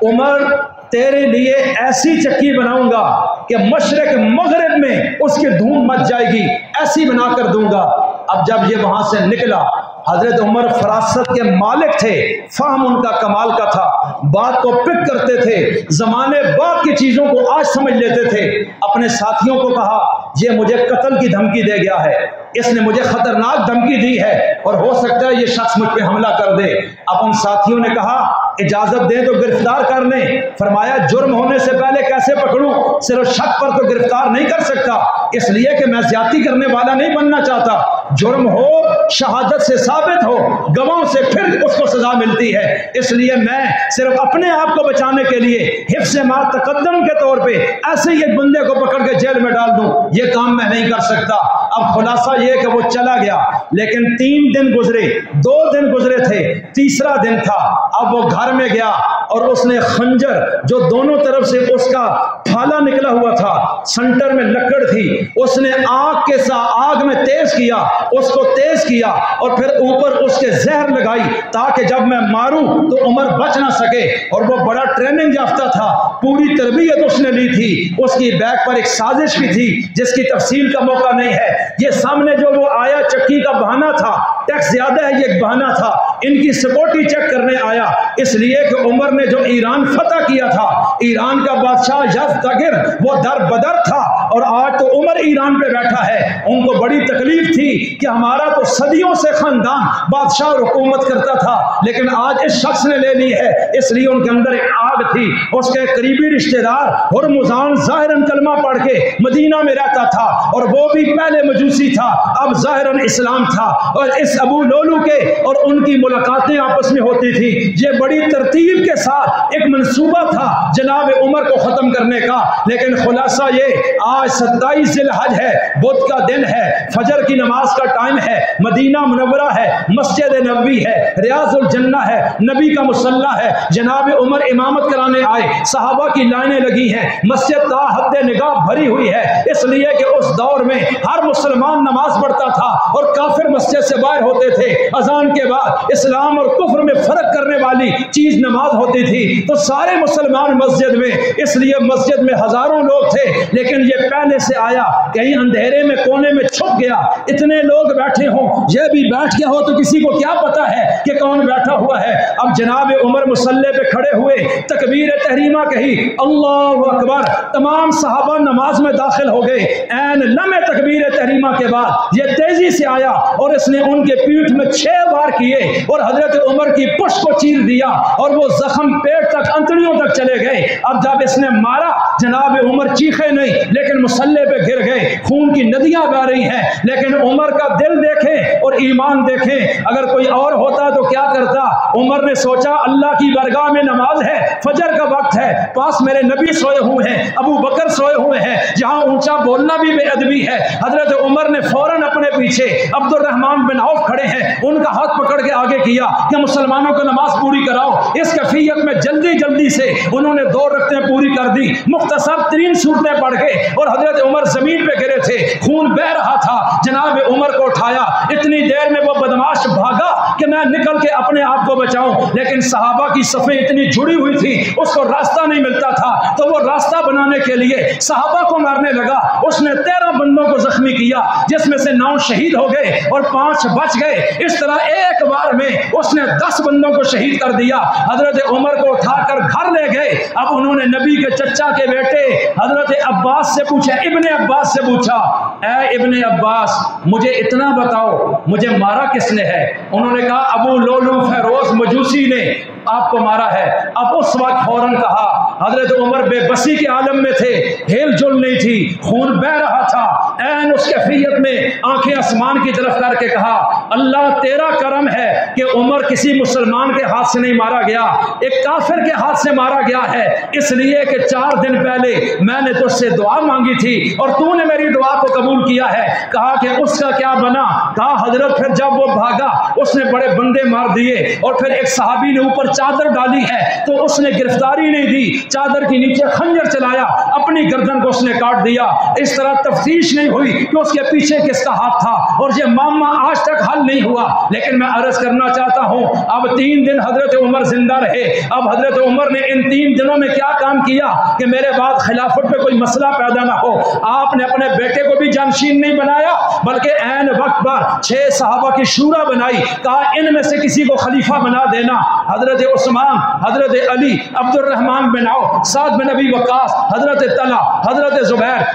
عمر تیرے لیے ایسی چکی بناؤں گا کہ مشرق مغرب میں اس کی دھوم مچ جائے گی، ایسی بنا کر دوں گا۔ اب جب یہ وہاں سے نکلا، حضرت عمر فراست کے مالک تھے، فہم ان کا کمال کا تھا، بات کو پک کرتے تھے، زمانے بعد کی چیزوں کو آج سمجھ لیتے تھے۔ اپنے ساتھیوں کو کہا یہ مجھے قتل کی دھمکی دے گیا ہے، اس نے مجھے خطرناک دھمکی دی ہے اور ہو سکتا ہے یہ شخص مجھ پہ حملہ کر دے۔ اب ان ساتھیوں نے کہا اجازت دیں تو گرفتار کر لیں۔ فرمایا جرم ہونے سے پہلے کیسے پکڑوں؟ صرف شک پر تو گرفتار نہیں کر سکتا، اس لیے کہ میں زیادتی کرنے والا نہیں بننا چاہتا۔ جرم ہو، شہادت سے ثابت ہو، گواہوں سے پھر اس کو سزا ملتی ہے، اس لیے میں صرف اپنے آپ کو بچانے کے لیے حفظ ما تقدم کے طور پہ ایسے ہی ایک بندے کو پکڑ کے جیل میں ڈال دوں، یہ کام میں نہیں کر سکتا۔ اب خلاصہ یہ کہ وہ چلا گیا، لیکن 3 دن گزرے، 2 دن گزرے تھے، تیسرا دن تھا۔ اب وہ گھر میں گیا اور اس نے خنجر جو دونوں طرف سے اس کا پھالا نکلا ہوا تھا، سنٹر میں لکڑ تھی، اس نے آگ کے ساتھ آگ میں تیز کیا، اس کو تیز کیا اور پھر اوپر اس کے زہر لگائی تاکہ جب میں ماروں تو عمر بچ نہ سکے۔ اور وہ بڑا ٹریننگ یافتہ تھا، پوری تربیت اس نے لی تھی، اس کی بیک پر ایک سازش بھی تھی جس کی تفصیل کا موقع نہیں ہے۔ یہ سامنے جو وہ آیا چکی کا بہانہ تھا، ٹیکس زیادہ ہے، یہ ایک بہانہ تھا، ان کی سپورٹی چیک کرنے آیا، اس لیے کہ عمر نے جو ایران فتح کیا تھا، ایران کا بادشاہ یزدگرد وہ در بدر تھا، اور آج تو عمر ایران پہ بیٹھا ہے۔ ان کو بڑی تکلیف تھی کہ ہمارا تو صدیوں سے خاندان بادشاہ اور حکومت کرتا تھا، لیکن آج اس شخص نے لے لی ہے۔ اس لیے ان کے اندر ایک آگ تھی۔ اس کے قریبی رشتہ دار ہرمزان ظاہراً کلمہ پڑھ کے مدینہ میں رہتا تھا، اور وہ بھی پہلے مجوسی تھا، اب ظاہراً اسلام تھا، اور اس ابو لولو کے اور ان کی ملاقاتیں آپس میں ہوتی تھی۔ یہ بڑی ترتیب کے ساتھ ایک منصوبہ تھا جناب عمر کو ختم کرنے کا، لیکن خلاصہ یہ آج 27 ذی الحج ہے، بدھ کا دن ہے، فجر کی نماز کا ٹائم ہے، مدینہ منورہ ہے، مسجد نبوی ہے، ریاض الجنہ ہے، نبی کا مصلی ہے، جناب عمر امامت کرانے آئے، صحابہ کی لائنیں لگی ہیں، مسجد تا حد نگاہ بھری ہوئی ہے، اس لیے کہ اس دور میں ہر مسلمان نماز پڑھتا تھا اور کافر مسجد سے باہر ہوتے تھے۔ اذان کے بعد اسلام اور کفر میں فرق کرنے والی چیز نماز ہوتی تھی، تو سارے مسلمان مسجد میں، اس لیے مسجد میں ہزاروں لوگ تھے، لیکن یہ پہلے سے آیا، کہیں اندھیرے میں کونے میں چھپ گیا، اتنے لوگ بیٹھے ہوں، یہ بھی بیٹھ گیا ہو تو کسی کو کیا پتا ہے کہ کون بیٹھا ہوا ہے۔ اب جناب عمر مصلی پہ کھڑے ہوئے، تکبیر تحریمہ کہی، اللہ اکبر، تمام صحابہ نماز میں داخل ہو گئے۔ عین لمحے تکبیر تحریمہ کے بعد یہ تیزی سے آیا اور اس نے ان کے پیٹھ میں 6 بار کیے اور حضرت عمر کی پشت کو چیر دیا، اور وہ زخم پیٹ تک انتڑیوں تک چلے گئے۔ اب جب اس نے مارا، جناب عمر چیخے نہیں لیکن مصلی پہ گر گئے، خون کی ندیاں بہ رہی ہیں، لیکن عمر کا دل دیکھیں اور ایمان دیکھیں۔ اگر کوئی اور ہوتا تو کیا کرتا؟ عمر نے سوچا اللہ کی برگاہ میں نماز ہے، فجر کا وقت ہے، پاس میرے نبی سوئے ہوئے ہیں، ابو بکر سوئے ہوئے ہیں، جہاں اونچا بولنا بھی بے ادبی ہے۔ حضرت عمر نے فوراً اپنے پیچھے عبد الرحمن بن عوف کھڑے ہیں، ان کا ہاتھ پکڑ کے آگے کیا کہ مسلمانوں کو نماز پوری کراؤ۔ اس کیفیت میں جلدی جلدی سے انہوں نے 2 رکعتیں پوری کر دی، مختصر 3 سورتیں پڑھ کے، اور حضرت عمر زمین پہ گرے تھے، خون بہ رہا تھا۔ جناب عمر کو اٹھایا، اتنی دیر میں وہ بدماش بھاگا کہ میں نکل کے اپنے آپ کو بچاؤں، لیکن صحابہ کی صفیں اتنی جڑی ہوئی تھی، اس کو راستہ نہیں ملتا تھا، تو وہ راستہ بنانے کے لیے صحابہ کو مارنے لگا۔ اس نے 13 بندوں کو زخمی کیا، جس میں سے 9 شہید ہو گئے اور 5 بچ گئے۔ اس طرح ایک بار میں اس نے 10 بندوں کو شہید کر دیا۔ حضرت عمر کو اٹھا کر گھر لے گئے۔ اب انہوں نے نبی کے چچا کے بیٹے حضرت عباس سے پوچھا، ابن عباس سے پوچھا، اے ابن عباس مجھے اتنا بتاؤ، مجھے مارا کس نے ہے؟ انہوں نے کہا ابو لولو فیروز مجوسی نے آپ کو مارا ہے۔ اب اس وقت فوراً کہا، حضرت عمر بے بسی کے عالم میں تھے، ہل جل نہیں تھی، خون بہ رہا تھا، عین اس کیفیت میں آنکھیں آسمان کی طرف کر کے کہا، اللہ تیرا کرم ہے کہ عمر کسی مسلمان کے ہاتھ سے نہیں مارا گیا، ایک کافر کے ہاتھ سے مارا گیا ہے، اس لیے کہ 4 دن پہلے میں نے تجھ سے دعا مانگی تھی اور تو نے میری دعا کو قبول کیا ہے۔ کہا کہ اس کا کیا بنا؟ کہا حضرت پھر جب وہ بھاگا اس نے بڑے بندے مار دیے، اور پھر ایک صحابی نے اوپر چادر ڈالی ہے تو اس نے گرفتاری نہیں دی، چادر کے نیچے خنجر چلایا، اپنی گردن کو اس نے کاٹ دیا۔ اس طرح تفتیش نہیں ہوئی کہ اس کے پیچھے کس کا ہاتھ تھا، اور یہ معاملہ آج تک حل نہیں ہوا۔ لیکن میں عرض کرنا چاہتا ہوں، اب 3 دن حضرت عمر زندہ رہے۔ اب حضرت عمر نے ان 3 دنوں میں کیا کام کیا کہ میرے بعد خلافت پہ کوئی مسئلہ پیدا نہ ہو؟ آپ نے اپنے بیٹے کو بھی جانشین نہیں بنایا، بلکہ عین وقت پر 6 صحابہ کی شورا بنائی، کہا ان میں سے کسی کو خلیفہ بنا دینا۔ حضرت عثمان، حضرت علی، عبد الرحمن بن عوف، سعد بن ابی وقاص، حضرت طلحہ، حضرت زبیر،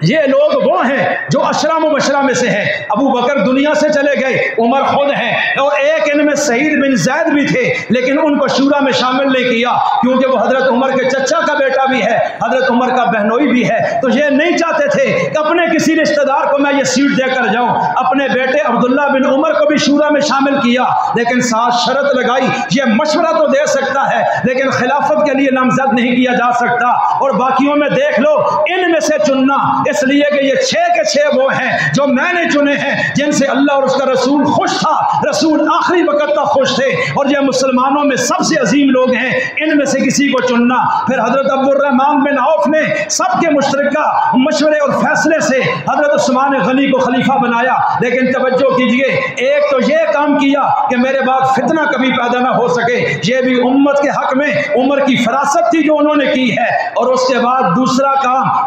یہ لوگ وہ ہیں جو عشرہ مبشرہ میں سے ہیں۔ ابو بکر دنیا سے چلے گئے، عمر خود ہیں، اور ایک ان میں سعید بن زید بھی تھے، لیکن ان کو شورا میں شامل نہیں کیا کیونکہ وہ حضرت عمر کے چچا کا بیٹا بھی ہے، حضرت عمر کا بہنوئی بھی ہے، تو یہ نہیں چاہتے تھے کہ اپنے کسی رشتہ دار کو میں یہ سیٹ دے کر جاؤں۔ اپنے بیٹے عبداللہ بن عمر کو بھی شورا میں شامل کیا، لیکن ساتھ شرط لگائی، یہ مشورہ تو دے سکتا ہے لیکن خلافت کے لیے نامزد نہیں کیا جا سکتا، اور باقیوں میں دیکھ لو ان میں سے چننا، اس لیے کہ یہ 6 کے 6 وہ ہیں جو میں نے چنے ہیں، جن سے اللہ اور اس کا رسول خوش تھا، رسول آخری وقت تک خوش تھے، اور یہ مسلمانوں میں سب سے عظیم لوگ ہیں، ان میں سے کسی کو چننا۔ پھر حضرت عبد الرحمن بن عوف نے سب کے مشترکہ مشورے اور فیصلے سے حضرت عثمان غنی کو خلیفہ بنایا، لیکن توجہ کیجئے، ایک تو یہ کام کیا کہ میرے بعد فتنہ کبھی پیدا نہ ہو سکے، یہ بھی امت کے حق میں عمر کی فراست تھی جو انہوں نے کی ہے، اور اس کے بعد دوسرا کام،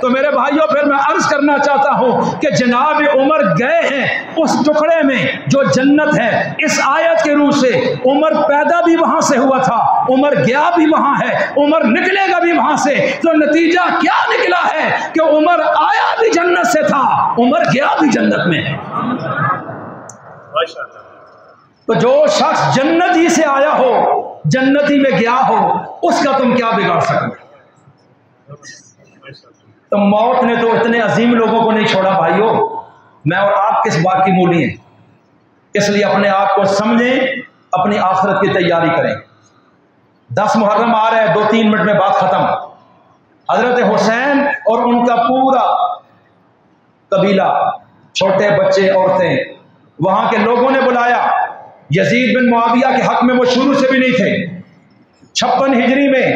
تو میرے بھائیوں پھر میں عرض کرنا چاہتا ہوں کہ جناب عمر گئے ہیں اس ٹکڑے میں جو جنت ہے۔ اس آیت کے روح سے عمر پیدا بھی وہاں سے ہوا تھا، عمر گیا بھی وہاں ہے، عمر نکلے گا بھی وہاں سے۔ تو نتیجہ کیا نکلا ہے کہ عمر آیا بھی جنت سے تھا، عمر گیا بھی جنت میں ہے۔ تو جو شخص جنت ہی سے آیا ہو، جنت ہی میں گیا ہو، اس کا تم کیا بگاڑ سکتے؟ تو موت نے تو اتنے عظیم لوگوں کو نہیں چھوڑا بھائیوں۔ میں اور آپ کس بات کی مولی ہیں؟ اس لیے اپنے آپ کو سمجھیں، اپنی آخرت کی تیاری کریں۔ 10 محرم آ رہا ہے، 2-3 منٹ میں بات ختم۔ حضرت حسین اور ان کا پورا قبیلہ، چھوٹے بچے، عورتیں، وہاں کے لوگوں نے بلایا۔ یزید بن معاویہ کے حق میں وہ شروع سے بھی نہیں تھے۔ 56 ہجری میں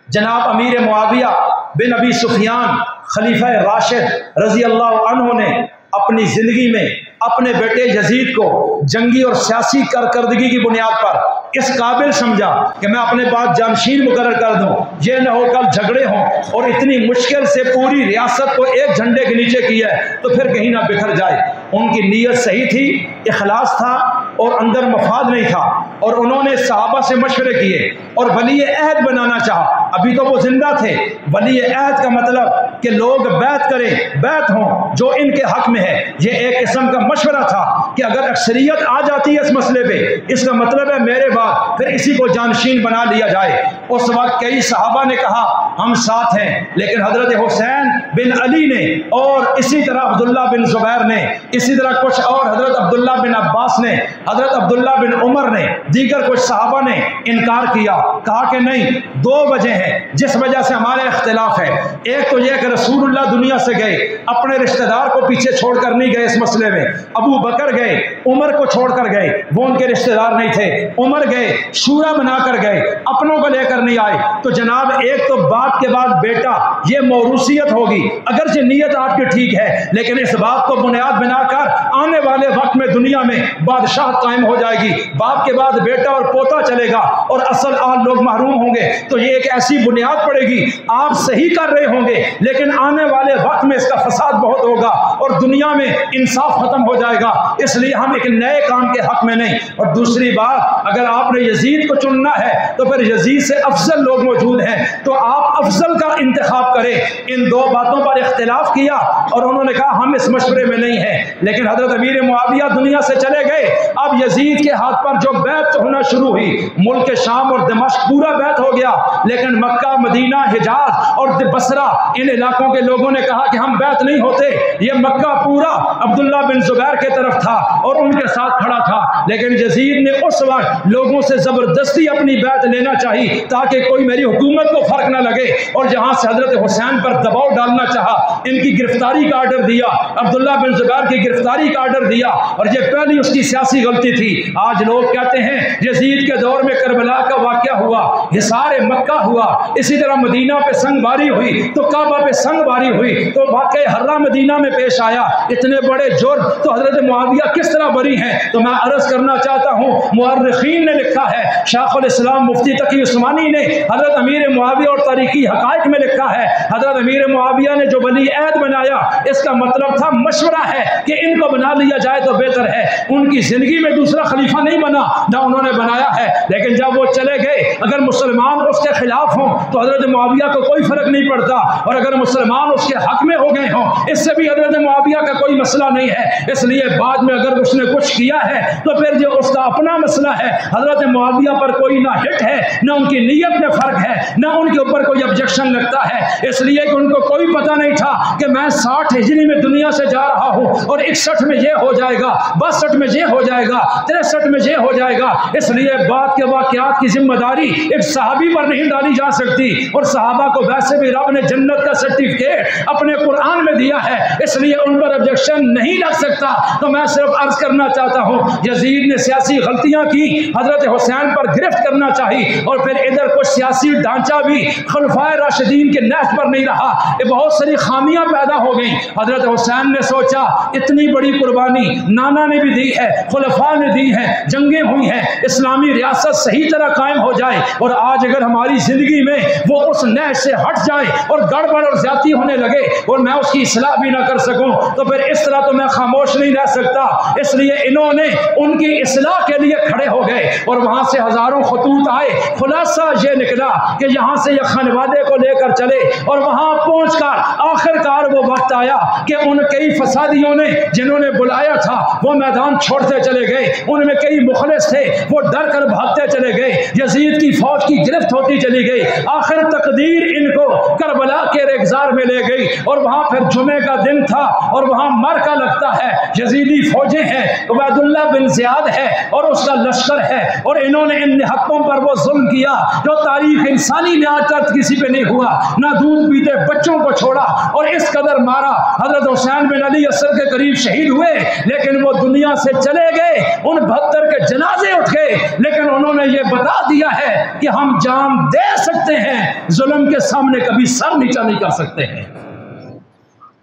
جناب امیر معاویہ بن ابی سفیان خلیفہ راشد رضی اللہ عنہ نے اپنی زندگی میں اپنے بیٹے یزید کو جنگی اور سیاسی کارکردگی کی بنیاد پر اس قابل سمجھا کہ میں اپنے بعد جانشین مقرر کر دوں، یہ نہ ہو کل جھگڑے ہوں، اور اتنی مشکل سے پوری ریاست کو ایک جھنڈے کے نیچے کیا ہے تو پھر کہیں نہ بکھر جائے۔ ان کی نیت صحیح تھی، اخلاص تھا اور اندر مفاد نہیں تھا، اور انہوں نے صحابہ سے مشورے کیے اور ولی عہد بنانا چاہا۔ ابھی تو وہ زندہ تھے۔ ولی عہد کا مطلب کہ لوگ بیعت کریں، بیعت ہوں جو ان کے حق میں ہے۔ یہ ایک قسم کا مشورہ تھا کہ اگر اکثریت آ جاتی ہے اس مسئلے پہ، اس کا مطلب ہے میرے بعد پھر اسی کو جانشین بنا لیا جائے۔ اس وقت کئی صحابہ نے کہا ہم ساتھ ہیں، لیکن حضرت حسین بن علی نے اور اسی طرح عبداللہ بن زبیر نے، اسی طرح کچھ اور حضرت عبداللہ بن عباس نے، حضرت عبداللہ بن عمر نے، دیگر کچھ صحابہ نے انکار کیا، کہا کہ نہیں، 2 وجہ ہیں جس وجہ سے ہمارا اختلاف ہے۔ ایک تو یہ کہ رسول اللہ دنیا سے گئے، اپنے رشتہ دار کو پیچھے چھوڑ کر نہیں گئے اس مسئلے میں۔ ابو بکر گئے، عمر کو چھوڑ کر گئے، وہ ان کے رشتہ دار نہیں تھے۔ عمر گئے، شورا بنا کر گئے، اپنوں کو لے کر نہیں آئے۔ تو جناب ایک تو باپ کے بعد بیٹا، یہ موروثیت ہوگی، اگرچہ نیت آپ کی ٹھیک ہے، لیکن اس بات کو بنیاد بنا کر آنے والے وقت میں دنیا میں بادشاہت قائم ہو جائے گی۔ باپ کے بعد بیٹا اور پوتا چلے گا اور اصل آل لوگ محروم ہوں گے۔ تو یہ ایک ایسی بنیاد پڑے گی، آپ صحیح کر رہے ہوں گے لیکن آنے والے وقت میں اس کا فساد بہت ہوگا اور دنیا میں انصاف ختم ہو جائے گا۔ اس لیے ہم ایک نئے کام کے حق میں نہیں۔ اور دوسری بات، اگر آپ نے یزید کو چننا ہے تو پھر یزید سے افضل لوگ موجود ہیں، تو آپ افضل کا انتخاب کریں۔ ان 2 باتوں پر اختلاف کیا اور انہوں نے کہا ہم اس مشورے میں نہیں ہیں، لیکن حضرت امیر معاویہ دنیا سے چلے گئے۔ اب یزید کے ہاتھ پر جو بیعت ہونا شروع ہوئی، ملک شام اور دمشق پورا بیعت ہو گیا، لیکن مکہ، مدینہ، حجاز اور بصرہ، ان علاقوں کے لوگوں نے کہا کہ ہم بیعت نہیں ہوتے۔ یہ مکہ پورا عبداللہ بن زبیر کے طرف تھا اور ان کے ساتھ کھڑا تھا، لیکن یزید نے اس وقت لوگوں سے زبردستی اپنی بیعت لینا چاہی تاکہ کوئی میری حکومت کو فرق نہ لگے، اور جہاں سے حضرت حسین پر دباؤ ڈالنا چاہا، ان کی گرفتاری کا آرڈر دیا، عبداللہ بن زبیر کی گرفتاری کا آرڈر دیا، اور یہ پہلی اس کی سیاسی غلطی تھی۔ آج لوگ کہتے ہیں یزید کے دور میں کربلا کا واقعہ ہوا، حصار مکہ ہوا، اسی طرح مدینہ پہ سنگ باری ہوئی، تو کعبہ پہ سنگ باری ہوئی، تو واقعہ حرہ مدینہ میں پیش آیا۔ اتنے بڑے جرم تو حضرت معاویہ کس طرح بری ہیں؟ تو میں عرض کرنا چاہتا ہوں، مورخین نے لکھا ہے، شیخ الاسلام مفتی تقی عثمانی نے حضرت امیر معاویہ اور تاریخی حقائق میں لکھا ہے، حضرت امیر معاویہ نے جو ولی عہد بنایا، اس کا مطلب تھا مشورہ ہے کہ ان کو بنا لیا جائے تو بہتر ہے۔ ان کی زندگی میں دوسرا خلیفہ نہیں بنا، نہ انہوں نے بنایا ہے، لیکن جب وہ چلے گئے، اگر مسلمان اس کے خلاف ہوں تو حضرت معاویہ کو کوئی فرق نہیں پڑتا، اور اگر مسلمان اس کے حق میں ہو گئے ہوں، اس سے بھی حضرت معاویہ کا کوئی مسئلہ نہیں ہے۔ اس لیے بعد میں اگر اس نے کچھ کیا ہے تو پھر جو اس کا اپنا مسئلہ ہے، حضرت معاویہ پر کوئی نہ ہٹ ہے، نہ ان کی نیت میں فرق ہے، نہ ان کے اوپر کوئی آبجیکشن لگتا ہے، اس لیے کہ ان کو کوئی پتہ نہیں تھا کہ میں 60 ہجری میں دنیا سے جا رہا ہوں اور 61 میں یہ ہو جائے گا، 62 میں یہ ہو جائے گا، 63 میں یہ ہو جائے گا۔ اس لیے بعد کے واقعات کی ذمہ داری ایک صحابی پر نہیں ڈالی جا سکتی، اور صحابہ کو ویسے بھی رب نے جنت کا سرٹیفکیٹ اپنے قرآن میں دیا ہے، اس لیے ان پر آبجیکشن نہیں لگ سکتا۔ تو میں صرف عرض کرنا چاہتا ہوں، یزید نے سیاسی غلطیاں کی، حضرت حسین پر گرفت کرنا چاہی، اور پھر ادھر ادھر کوئی سیاسی ڈھانچہ بھی خلفائے راشدین کے نہج پر نہیں رہا، یہ بہت ساری خامیاں پیدا ہو گئیں۔ حضرت حسین نے سوچا اتنی بڑی قربانی نانا نے بھی دی ہے، خلفاء نے دی ہے، جنگیں ہوئی ہیں، اسلامی ریاست صحیح طرح قائم ہو جائے، اور آج اگر ہماری زندگی میں وہ اس نہج سے ہٹ جائے اور گڑبڑ اور زیادتی ہونے لگے اور میں اس کی اصلاح بھی نہ کر سکوں تو پھر اس طرح تو میں خاموش نہیں رہ سکتا۔ اس لیے انہوں نے ان کی اصلاح کے لیے کھڑے ہو گئے اور وہاں سے ہزاروں خطوط آئے۔ خلاصہ یہ نکلا کہ یہاں سے یہ خانوادے کو لے کر چلے اور وہاں پہنچ کر آخر کار وہ وقت آیا کہ ان کئی فسادیوں نے جنہوں نے بلایا تھا وہ میدان چھوڑتے چلے گئے، ان میں کئی مخلص تھے وہ ڈر کر بھاگتے چلے گئے، یزید کی فوج کی گرفت ہوتی چلی گئی، آخر تقدیر ان کو کربلا کے ریگزار میں لے گئی اور وہاں پھر جمعے کا دن تھا اور وہاں معرکہ لگتا ہے، یزیدی فوجیں ہیں، عبید اللہ بن زیاد ہے اور اس کا لشکر ہے، اور انہوں نے ان نہتوں پر وہ ظلم کیا جو تاریخ انسانی میں آج تک کسی پہ نہیں ہوا، نہ دودھ پیتے بچوں کو چھوڑا اور اس قدر مارا۔ حضرت حسین بن علی اثر کے قریب شہید ہوئے لیکن وہ دنیا سے چلے گئے، ان 72 کے جنازے اٹھ گئے، لیکن انہوں نے یہ بتا دیا ہے کہ ہم جان دے سکتے ہیں، ظلم کے سامنے کبھی سر نیچا نہیں کر سکتے ہیں۔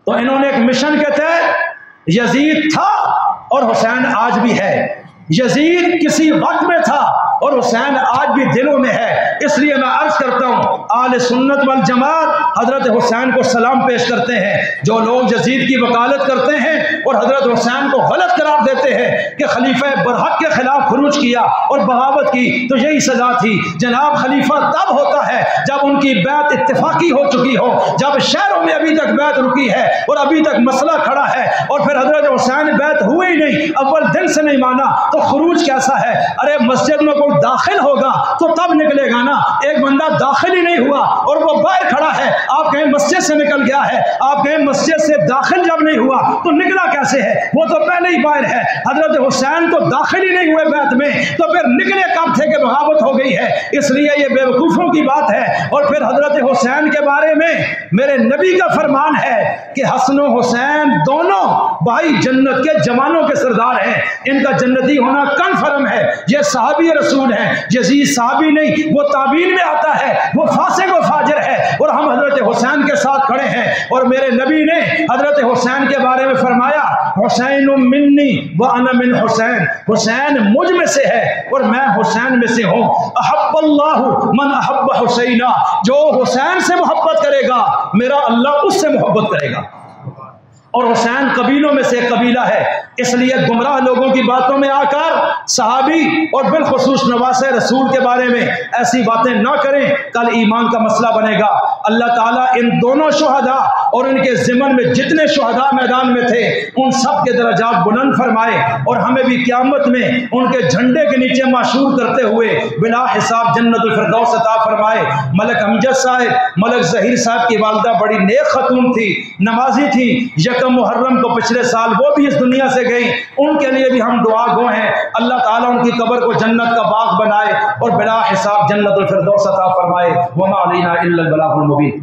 تو انہوں نے ایک مشن کے تحت، یزید تھا اور حسین آج بھی ہے، یزید کسی وقت میں تھا اور حسین آج بھی دلوں میں ہے۔ اس لیے میں عرض کرتا ہوں اہل سنت والجماعت حضرت حسین کو سلام پیش کرتے ہیں۔ جو لوگ یزید کی وکالت کرتے ہیں اور حضرت حسین کو غلط قرار دیتے ہیں کہ خلیفہ برحق کے خلاف خروج کیا اور بغاوت کی تو یہی سزا تھی، جناب خلیفہ تب ہوتا ہے جب ان کی بیعت اتفاقی ہو چکی ہو، جب شہروں میں ابھی تک بیعت رکی ہے اور ابھی تک مسئلہ کھڑا ہے اور پھر حضرت حسین بیعت ہوئے ہی نہیں، اول دن سے نہیں مانا تو خروج کیسا ہے؟ ارے مسجد میں کوئی داخل ہوگا تو تب نکلے گا نا، ایک بندہ داخل ہی نہیں ہوا اور وہ باہر کھڑا ہے، آپ کہیں مسجد سے نکل گیا ہے، آپ کہیں مسجد سے داخل جب نہیں ہوا تو نکلا کیسے ہے؟ وہ تو پہلے ہی باہر ہے۔ حضرت حسین تو داخل ہی نہیں ہوئے بیعت میں تو پھر نکلے کب تھے کہ بغاوت ہو گئی ہے؟ اس لیے یہ بے وقوفوں کی بات ہے۔ اور پھر حضرت حسین کے بارے میں میرے نبی کا فرمان ہے کہ حسن و حسین دونوں بھائی جنت کے جوانوں کے سردار ہیں، ان کا جنتی ہونا کنفرم ہے۔ یہ صحابی رسول ہیں، یزید صحابی نہیں، وہ تابعین میں آتا ہے، وہ فاسق و فاجر ہے، اور ہم حضرت حسین کے ساتھ کھڑے ہیں۔ اور میرے نبی نے حضرت حسین کے بارے میں فرمایا حسین منی وانا من حسین، حسین مجھ میں سے ہے اور میں حسین میں سے ہوں۔ احب اللہ من احب حسینا، جو حسین سے محبت کرے گا میرا اللہ اس سے محبت کرے گا۔ اور حسین قبیلوں میں سے قبیلہ ہے، اس لیے گمراہ لوگوں کی باتوں میں آ کر صحابی اور بالخصوص نواسہ رسول کے بارے میں ایسی باتیں نہ کریں، کل ایمان کا مسئلہ بنے گا۔ اللہ تعالیٰ ان دونوں شہداء اور ان کے ضمن میں جتنے شہداء میدان میں تھے ان سب کے درجات بلند فرمائے اور ہمیں بھی قیامت میں ان کے جھنڈے کے نیچے معشور کرتے ہوئے بلا حساب جنت الفردوس عطا فرمائے۔ ملک امجد صاحب، ملک ظہیر صاحب کی والدہ بڑی نیک خاتون تھی، نمازی تھی، یکم محرم کو پچھلے سال وہ بھی اس دنیا سے گئی، ان کے لیے بھی ہم دعا گو ہیں، اللہ تعالیٰ ان کی قبر کو جنت کا باغ بنائے اور بلا حساب جنت الفردوس عطا فرمائے۔ وما علینا الا البلاغ المبین۔